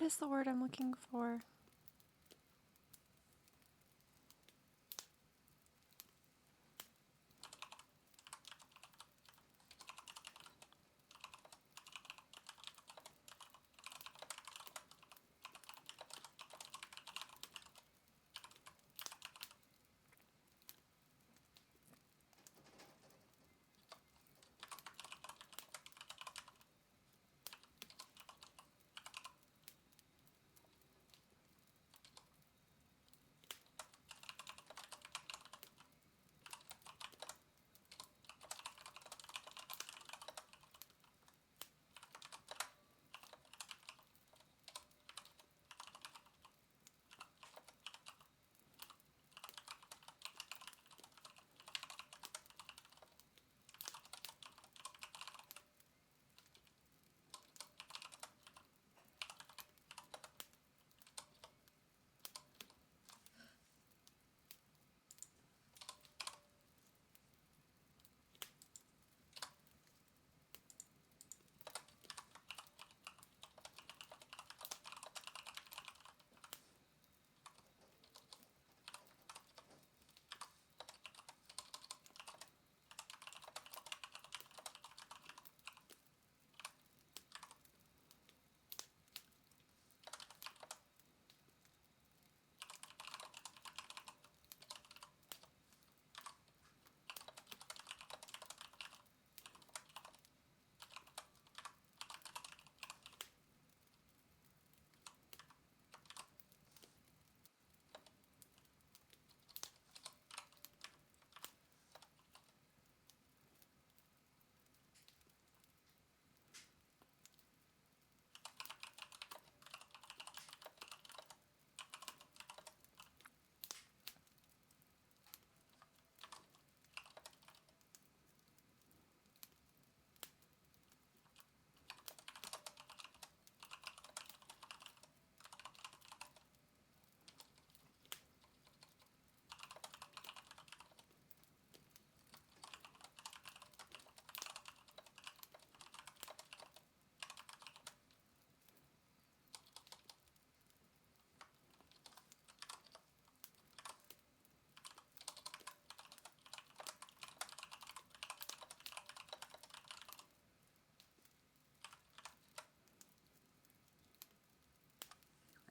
is the word I'm looking for?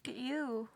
Look at you.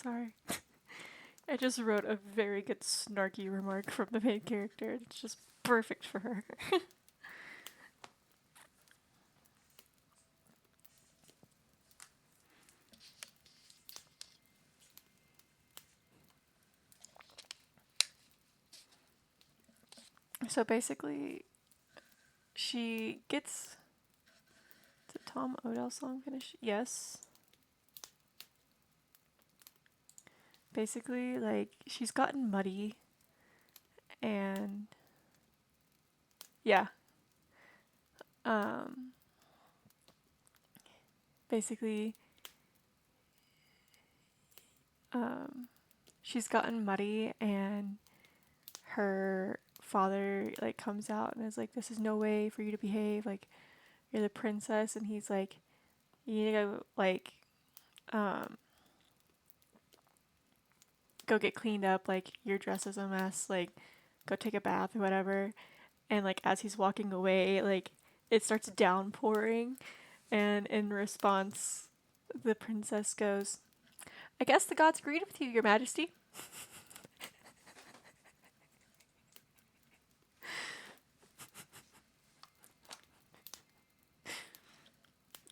Sorry. I just wrote a very good snarky remark from the main character. It's just perfect for her. So basically, she gets the Tom Odell song finished. Yes. Basically, like she's gotten muddy, and yeah. Um. Basically, um, she's gotten muddy, and her father like comes out and is like, "This is no way for you to behave. Like you're the princess," and he's like, "You need to go um go get cleaned up. Like your dress is a mess. Like go take a bath or whatever." And like as he's walking away, like it starts downpouring, and in response, the princess goes, "I guess the gods agreed with you, Your Majesty."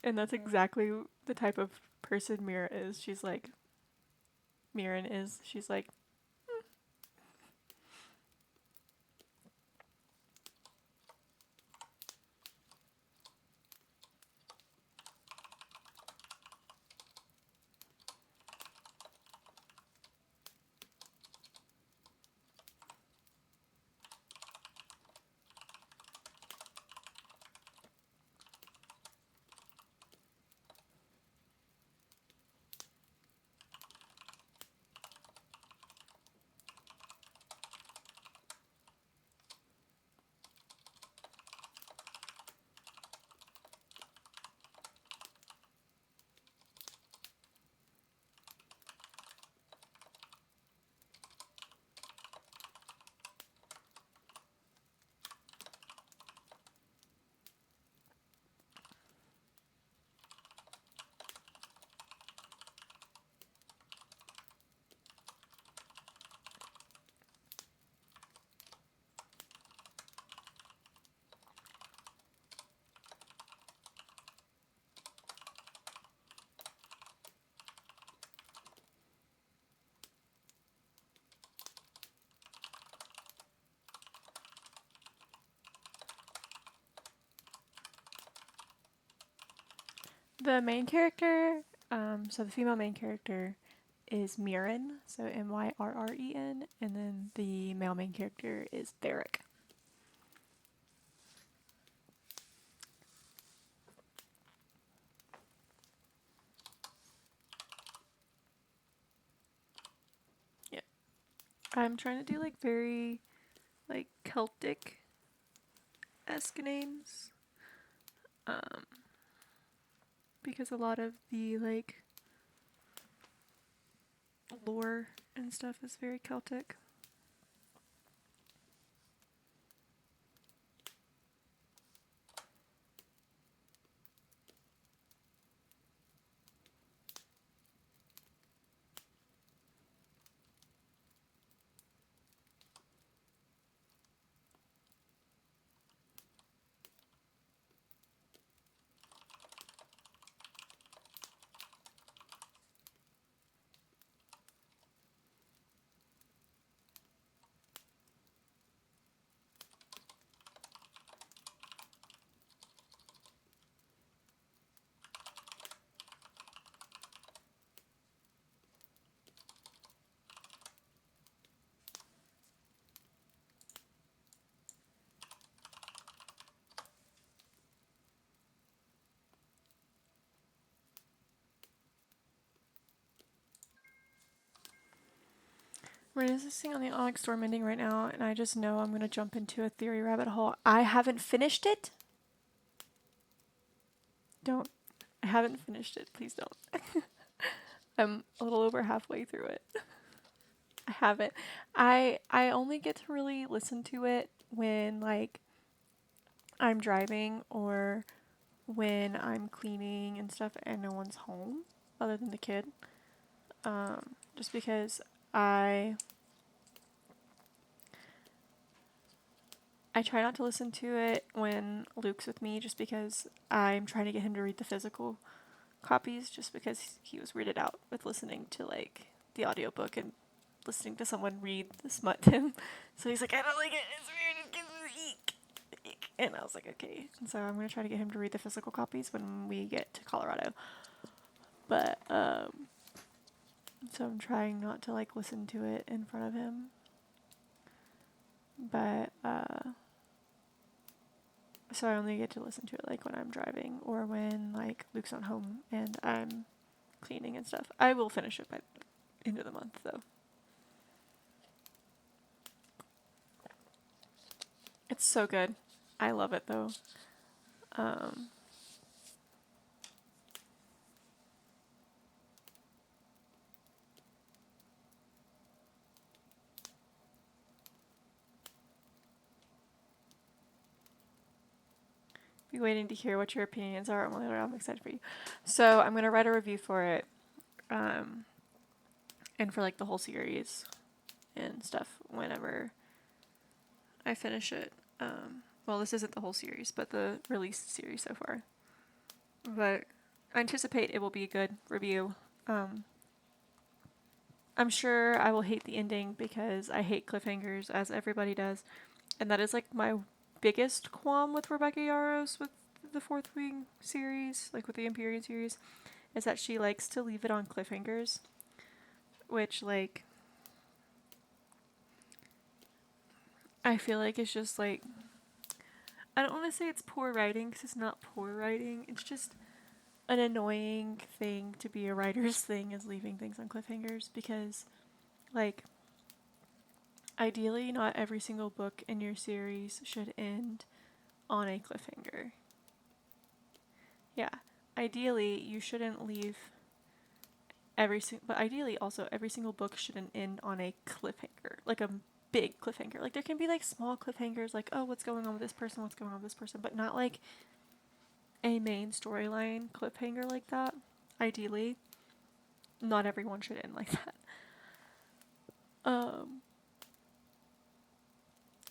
And that's exactly the type of person Mira is. She's like, Mirren is. She's like, the main character, so the female main character is Mirren, so Myrren, and then the male main character is Theric. Yeah. I'm trying to do like very like Celtic esque names. Um, because a lot of the like lore and stuff is very Celtic. We're insisting on the Onyx Storm ending right now, and I just know I'm going to jump into a theory rabbit hole. I haven't finished it. Don't. I haven't finished it. Please don't. I'm a little over halfway through it. I haven't. I only get to really listen to it when like I'm driving or when I'm cleaning and stuff and no one's home other than the kid. just because I I try not to listen to it when Luke's with me, just because I'm trying to get him to read the physical copies, just because he was weirded out with listening to like the audiobook and listening to someone read the smut to him. So he's like, I don't like it. It's weird. It gives me eek. Eek. And I was like, okay. And so I'm gonna try to get him to read the physical copies when we get to Colorado. But so I'm trying not to like listen to it in front of him. But so I only get to listen to it like when I'm driving or when like Luke's not home and I'm cleaning and stuff. I will finish it by the end of the month though. It's so good. I love it though. Um, be waiting to hear what your opinions are. I'm excited for you. So I'm gonna write a review for it, and for like the whole series and stuff whenever I finish it. Well, this isn't the whole series, but the released series so far. But I anticipate it will be a good review. I'm sure I will hate the ending because I hate cliffhangers, as everybody does. And that is like my biggest qualm with Rebecca Yarros with the Fourth Wing series, like with the Empyrean series, is that she likes to leave it on cliffhangers. Which, like, I feel like it's just like, I don't want to say it's poor writing because it's not poor writing. It's just an annoying thing to be a writer's thing, is leaving things on cliffhangers, because, like, ideally, not every single book in your series should end on a cliffhanger. Yeah. Ideally, you shouldn't leave but ideally also every single book shouldn't end on a cliffhanger, like a big cliffhanger. Like there can be like small cliffhangers, like, oh, what's going on with this person, what's going on with this person, but not like a main storyline cliffhanger like that. Ideally, not everyone should end like that.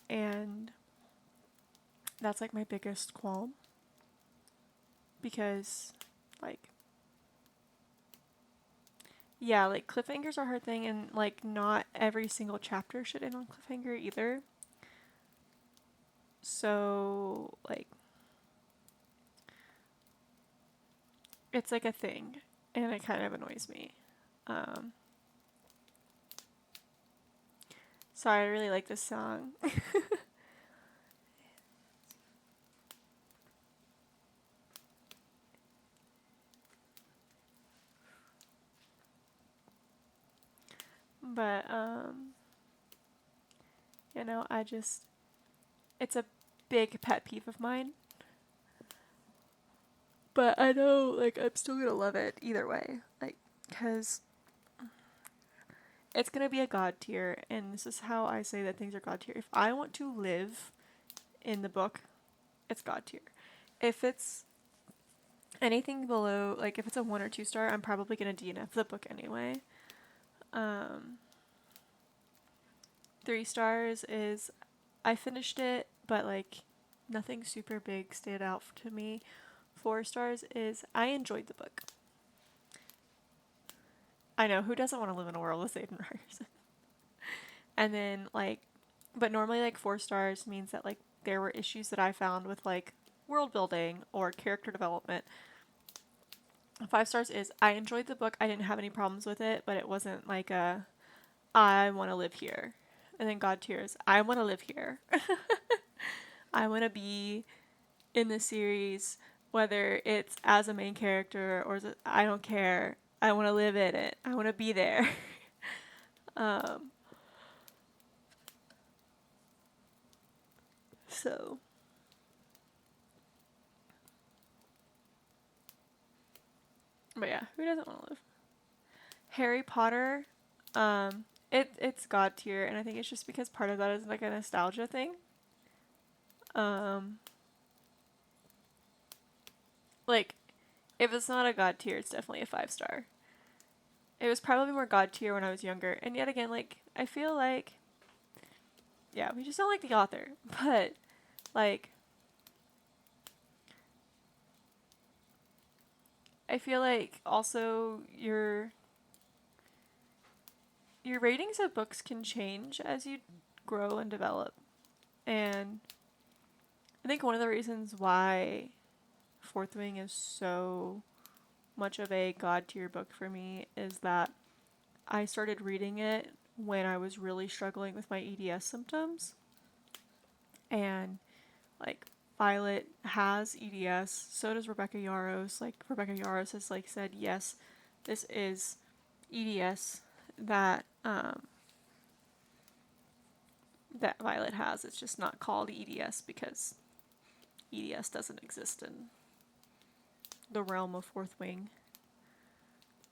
And that's like my biggest qualm, because like, yeah, like cliffhangers are a hard thing, and like not every single chapter should end on cliffhanger either. So like, it's like a thing, and it kind of annoys me. Um, Sorry, I really like this song. But I just, it's a big pet peeve of mine. But I know, like, I'm still gonna love it either way. Like, because it's gonna be a god tier, and this is how I say that things are god tier. If I want to live in the book, it's god tier. If it's anything below, like, if it's a 1 or 2 star, I'm probably gonna DNF the book anyway. 3 stars is I finished it, but like nothing super big stayed out to me. 4 stars is I enjoyed the book. I know, who doesn't want to live in a world with Aiden Ryerson? And then like, but normally like 4 stars means that like there were issues that I found with like world building or character development. 5 stars is I enjoyed the book. I didn't have any problems with it, but it wasn't like a I want to live here. And then God tiers, I want to live here. I want to be in the series, whether it's as a main character or I don't care. I want to live in it. I want to be there. um, so, but yeah, who doesn't want to live? Harry Potter, it's god tier, and I think it's just because part of that is like a nostalgia thing. Um, like, if it's not a god tier, it's definitely a 5 star. it was probably more God tier when I was younger. And yet again, like, I feel like, yeah, we just don't like the author. But, like, I feel like also your ratings of books can change as you grow and develop. And I think one of the reasons why Fourth Wing is so much of a God tier book for me is that I started reading it when I was really struggling with my EDS symptoms. And like Violet has EDS, so does Rebecca Yarros. Like Rebecca Yarros has like said, yes, this is EDS that that Violet has. It's just not called EDS because EDS doesn't exist in the realm of Fourth Wing.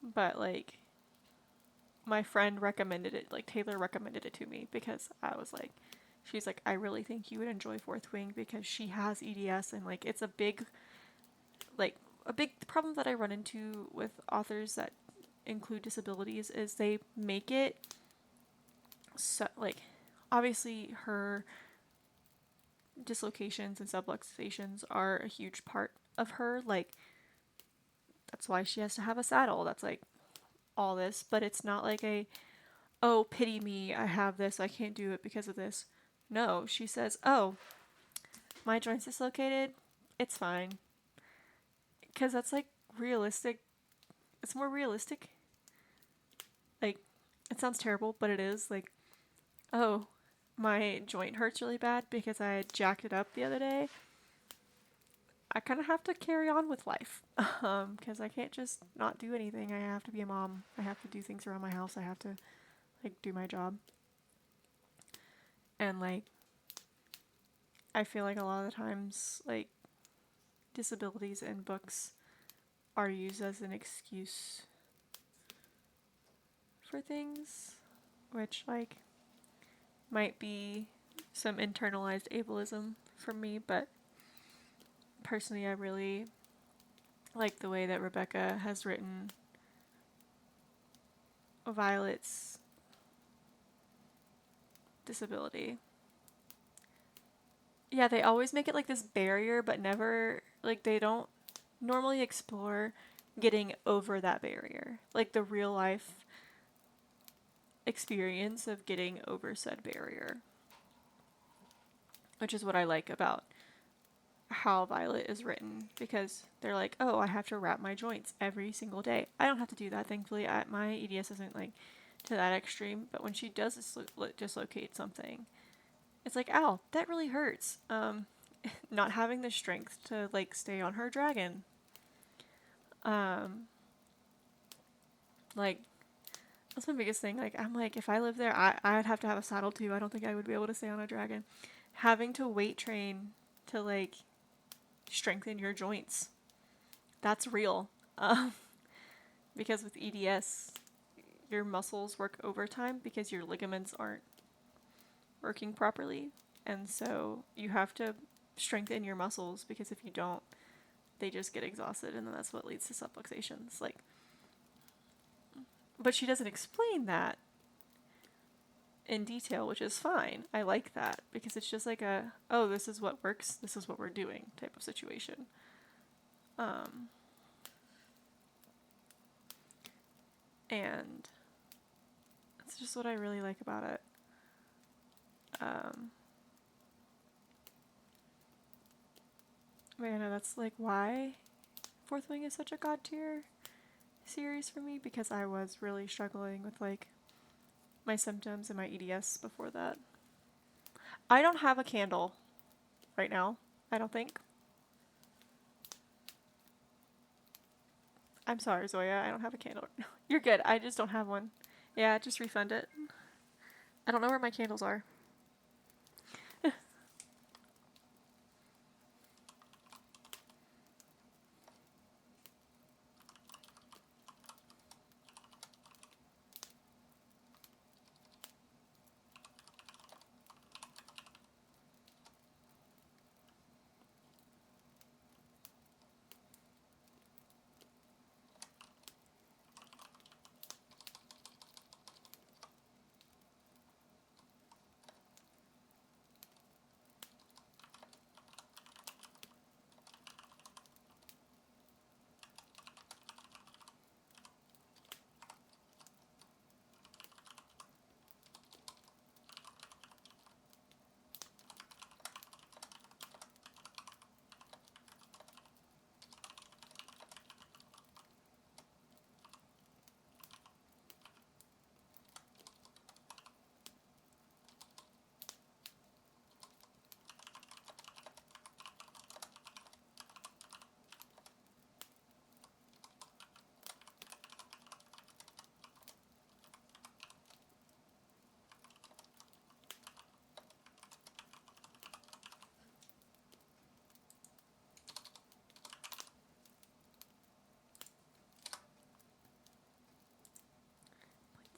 But like my friend recommended it, like Taylor recommended it to me because I was like, she's like, I really think you would enjoy Fourth Wing because she has EDS and like it's like a big problem that I run into with authors that include disabilities is they make it so like obviously her dislocations and subluxations are a huge part of her, like that's why she has to have a saddle, that's like all this, but it's not like a, oh, pity me, I have this, I can't do it because of this. No, she says, oh, my joint's dislocated, it's fine. Because that's like realistic. It's more realistic. Like, it sounds terrible, but it is. Like, oh, my joint hurts really bad because I jacked it up the other day. I kind of have to carry on with life because I can't just not do anything. I have to be a mom. I have to do things around my house. I have to like do my job. And like I feel like a lot of the times like disabilities in books are used as an excuse for things, which like might be some internalized ableism from me, but personally I really like the way that Rebecca has written Violet's disability. Yeah, they always make it like this barrier, but never, like, they don't normally explore getting over that barrier. Like, the real life experience of getting over said barrier. Which is what I like about how Violet is written, because they're like, oh, I have to wrap my joints every single day. I don't have to do that, thankfully. My EDS isn't, like, to that extreme, but when she does dislocate something, it's like, ow, that really hurts. Not having the strength to like stay on her dragon. Um, like that's my biggest thing. Like I'm like, if I lived there, I'd have to have a saddle too. I don't think I would be able to stay on a dragon. Having to weight train to like strengthen your joints, that's real. Um, because with EDS, your muscles work overtime because your ligaments aren't working properly, and so you have to strengthen your muscles because if you don't, they just get exhausted, and then that's what leads to subluxations. Like, but she doesn't explain that in detail, which is fine. I like that because it's just like a, oh, this is what works, this is what we're doing type of situation. Um, and that's just what I really like about it. Um, but I know that's like why Fourth Wing is such a god tier series for me, because I was really struggling with like my symptoms and my EDS before that. I don't have a candle right now, I don't think. I'm sorry, Zoya, I don't have a candle. You're good, I just don't have one. Yeah, just refund it. I don't know where my candles are.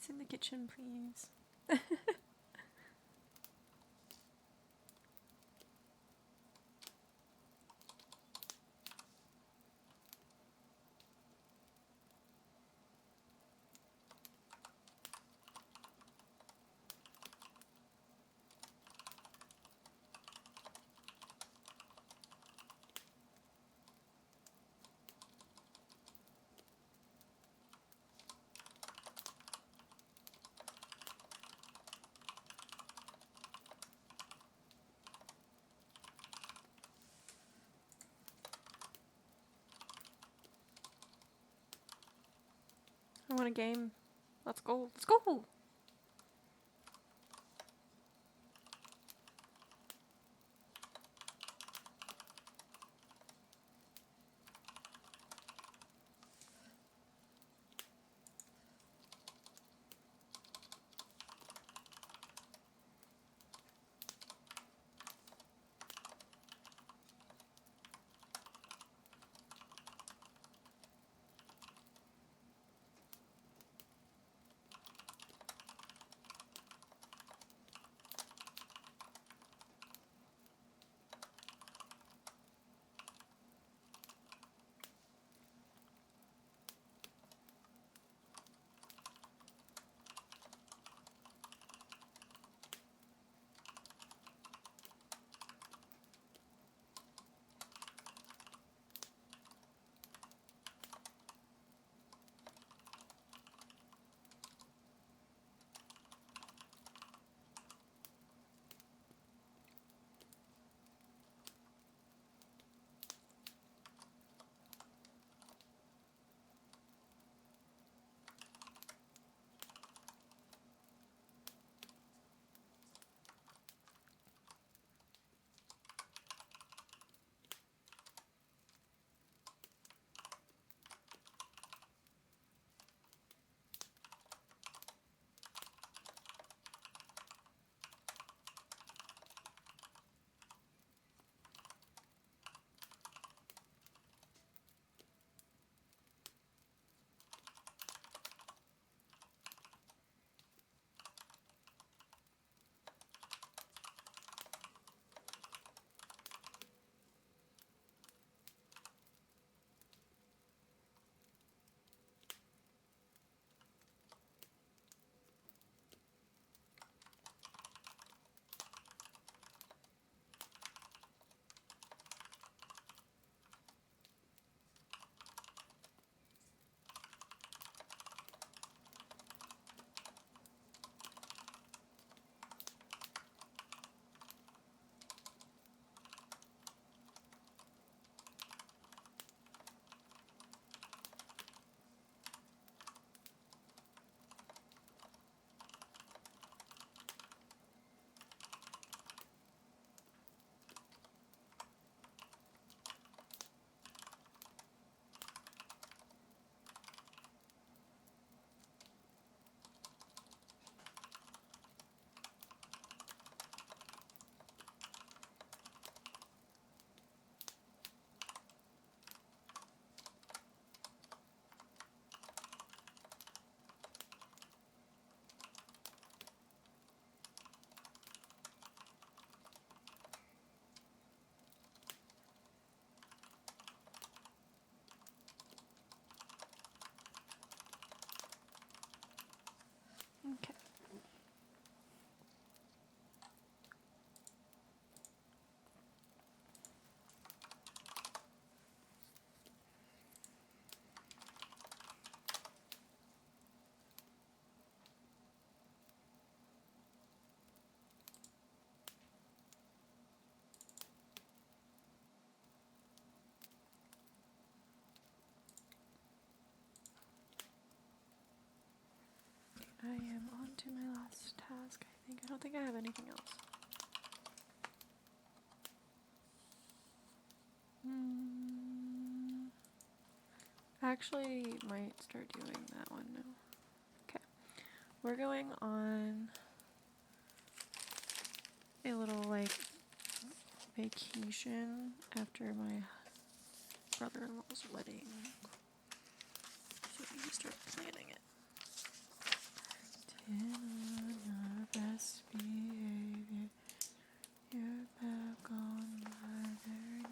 What's in the kitchen, please? I want a game. Let's go. Let's go! Okay. I am on to my last task, I think. I don't think I have anything else. Actually, might start doing that one now. Okay. We're going on a little, like, vacation after my brother-in-law's wedding. So we need to start planning it. Get on your best behavior. You're back on my third.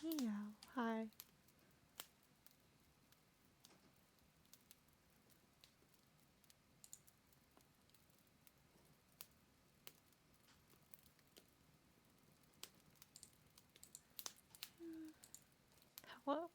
Yeah. Hi. Hello.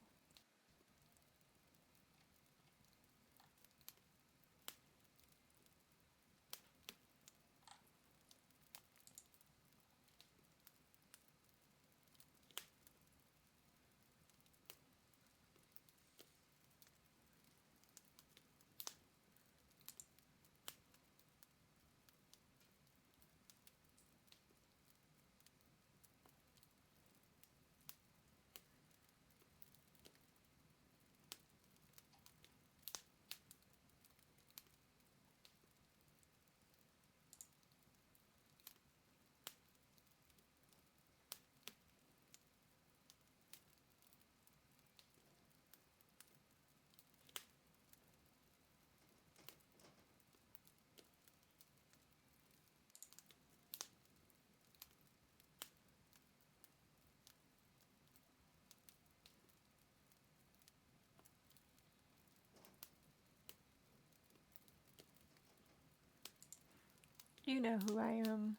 You know who I am.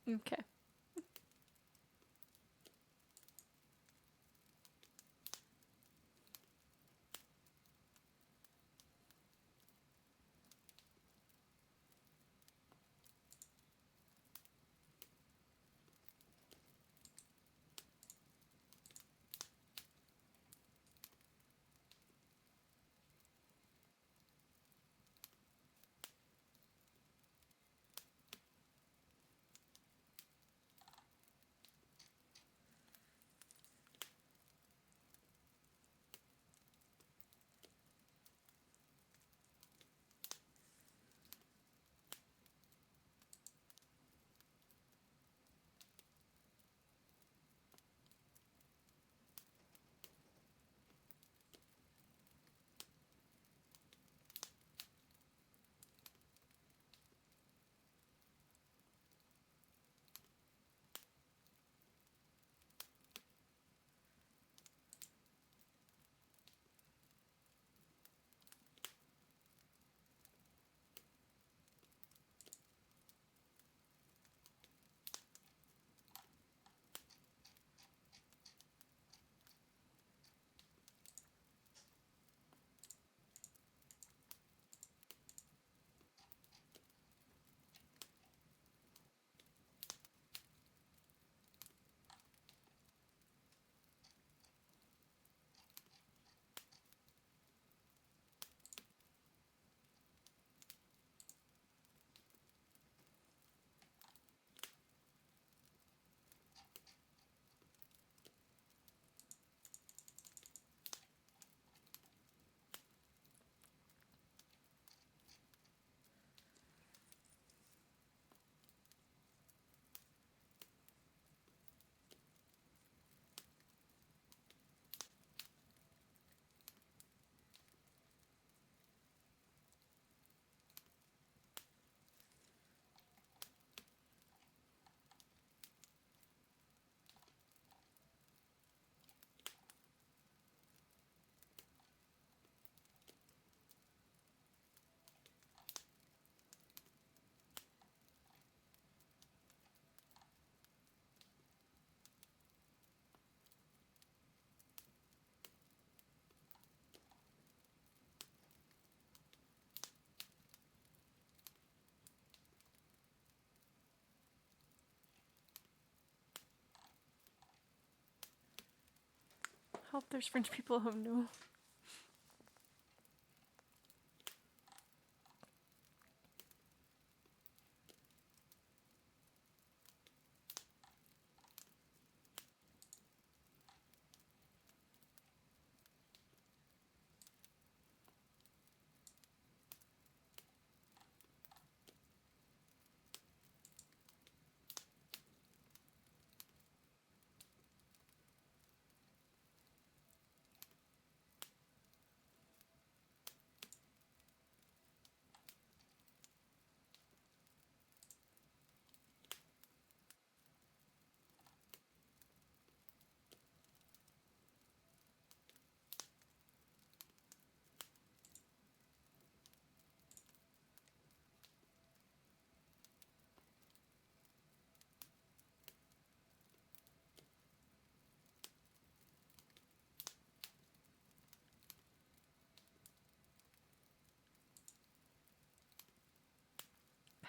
Okay. Hope there's French people who know.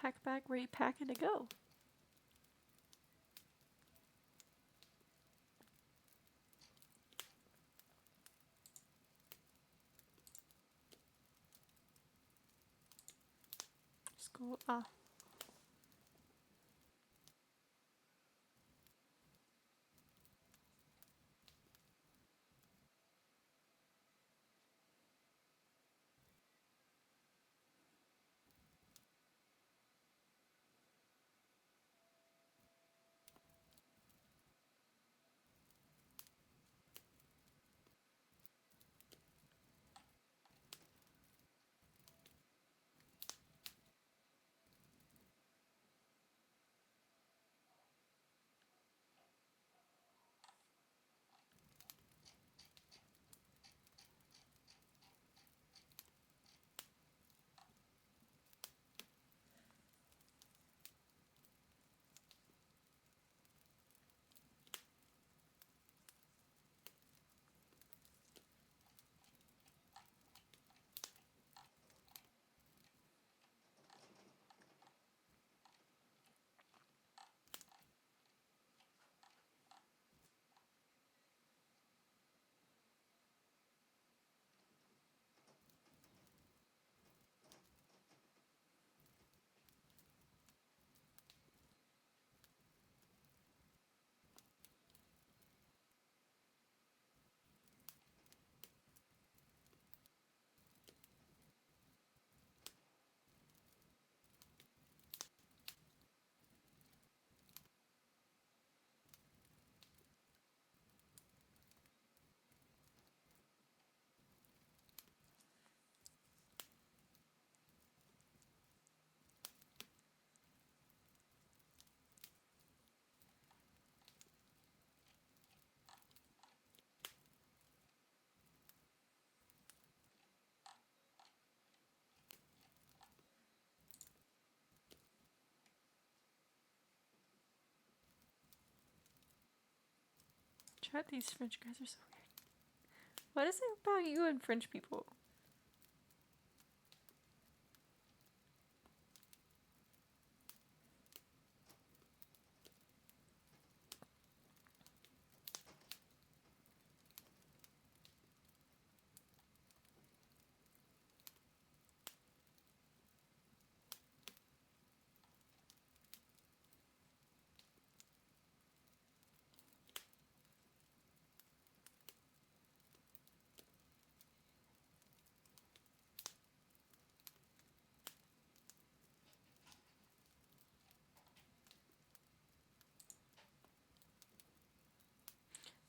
Pack bag, where you packing to go? School. Ah. Chat, these French guys are so weird. What is it about you and French people?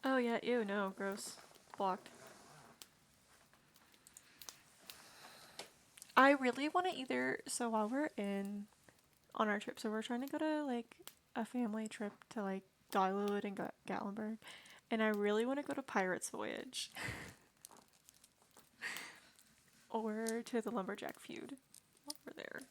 Oh yeah, ew, no, gross. Blocked. I really want to either. So while we're in on our trip, so we're trying to go to like a family trip to like Dollywood and Gatlinburg, and I really want to go to Pirates Voyage or to the Lumberjack Feud while we're there.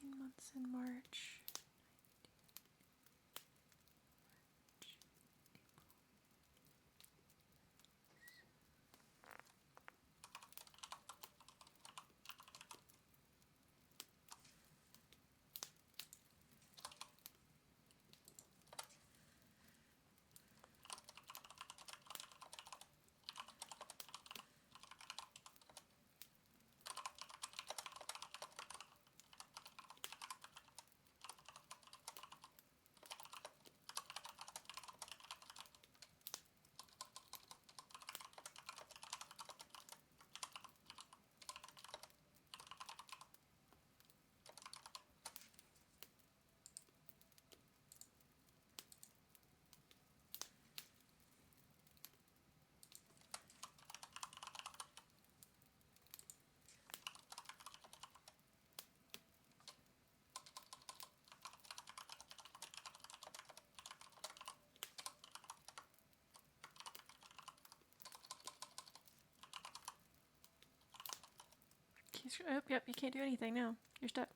18 months in March. Oh, yep, you can't do anything now. You're stuck.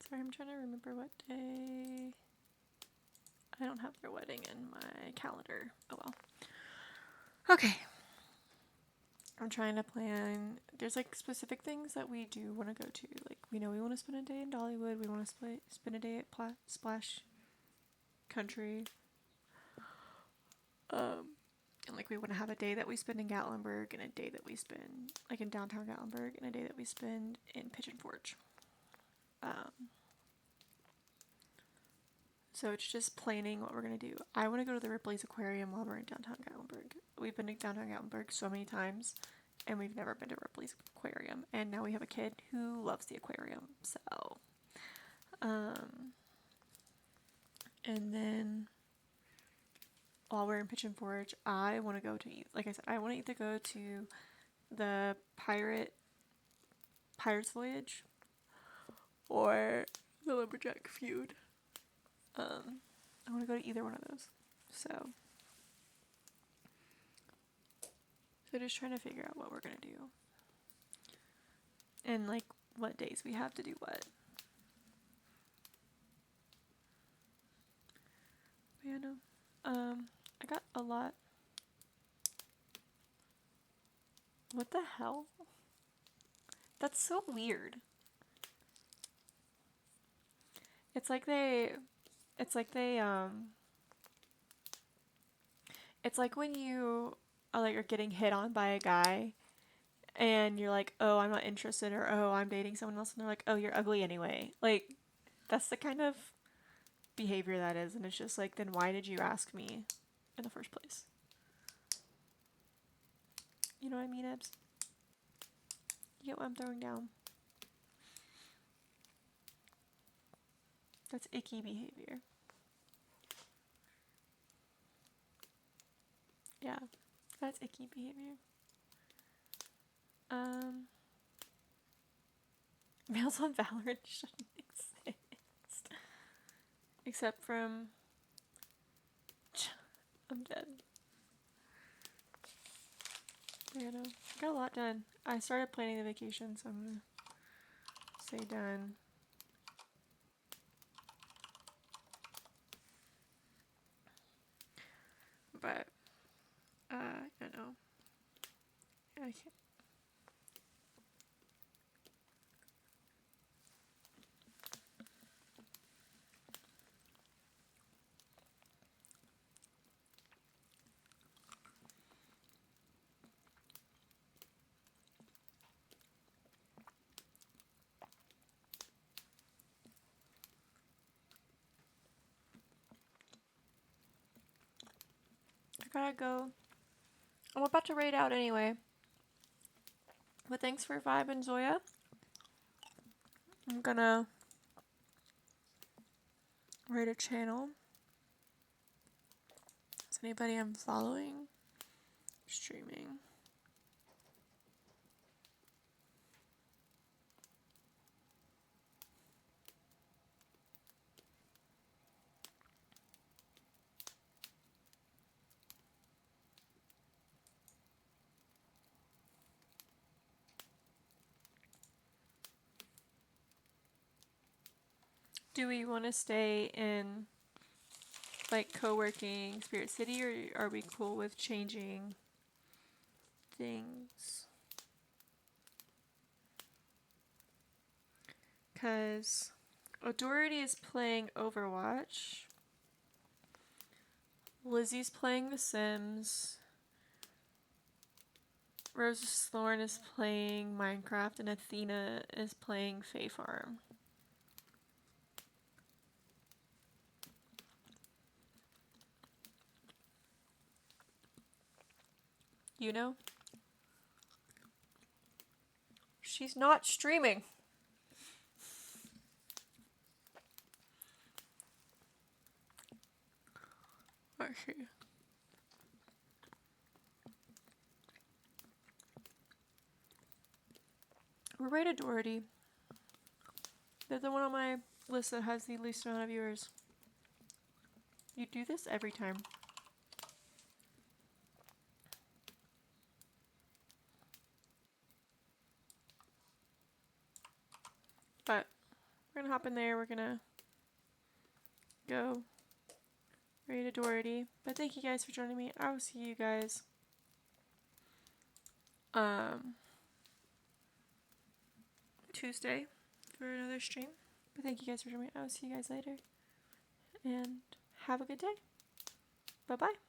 Sorry, I'm trying to remember what day. I don't have their wedding in my calendar. Oh well. Okay. I'm trying to plan. There's like specific things that we do want to go to. Like we know we want to spend a day in Dollywood. We want to spend a day at Splash Country. And like we want to have a day that we spend in Gatlinburg and a day that we spend like in downtown Gatlinburg and a day that we spend in Pigeon Forge. So it's just planning what we're gonna do. I want to go to the Ripley's Aquarium while we're in downtown Gatlinburg. We've been to downtown Gatlinburg so many times, and we've never been to Ripley's Aquarium. And now we have a kid who loves the aquarium. So, and then while we're in Pigeon Forge, I want to go to, like I said, I want to either go to the Pirates Voyage or the Lumberjack Feud. I want to go to either one of those. So just trying to figure out what we're gonna do. And like what days we have to do what. Yeah, no. I got a lot. What the hell? That's so weird. It's like they it's like they it's like when you are getting hit on by a guy and you're like, "Oh, I'm not interested," or "Oh, I'm dating someone else," and they're like, "Oh, you're ugly anyway." Like that's the kind of behavior that is, and it's just like, then why did you ask me in the first place? You know what I mean, Ebs? You get what I'm throwing down? That's icky behavior. Yeah, that's icky behavior. Males on Valorant shouldn't exist. Except from... I'm dead. Yeah, no. Got a lot done. I started planning the vacation, so I'm gonna say done. But, I know. I can't. I gotta go. I'm about to raid out anyway. But thanks for vibing, Zoya. I'm gonna raid a channel. Is anybody I'm following? Streaming. Do we want to stay in like co-working Spirit City, or are we cool with changing things? Because O'Doherty is playing Overwatch. Lizzie's playing The Sims. Rose Thorn is playing Minecraft, and Athena is playing Fae Farm. You know? She's not streaming. Okay. We're rated Doherty. They're the one on my list that has the least amount of viewers. You do this every time. But We're gonna hop in there. We're gonna go read to Doherty. But thank you guys for joining me. I will see you guys Tuesday for another stream. But thank you guys for joining me. I will see you guys later. And have a good day. Bye bye.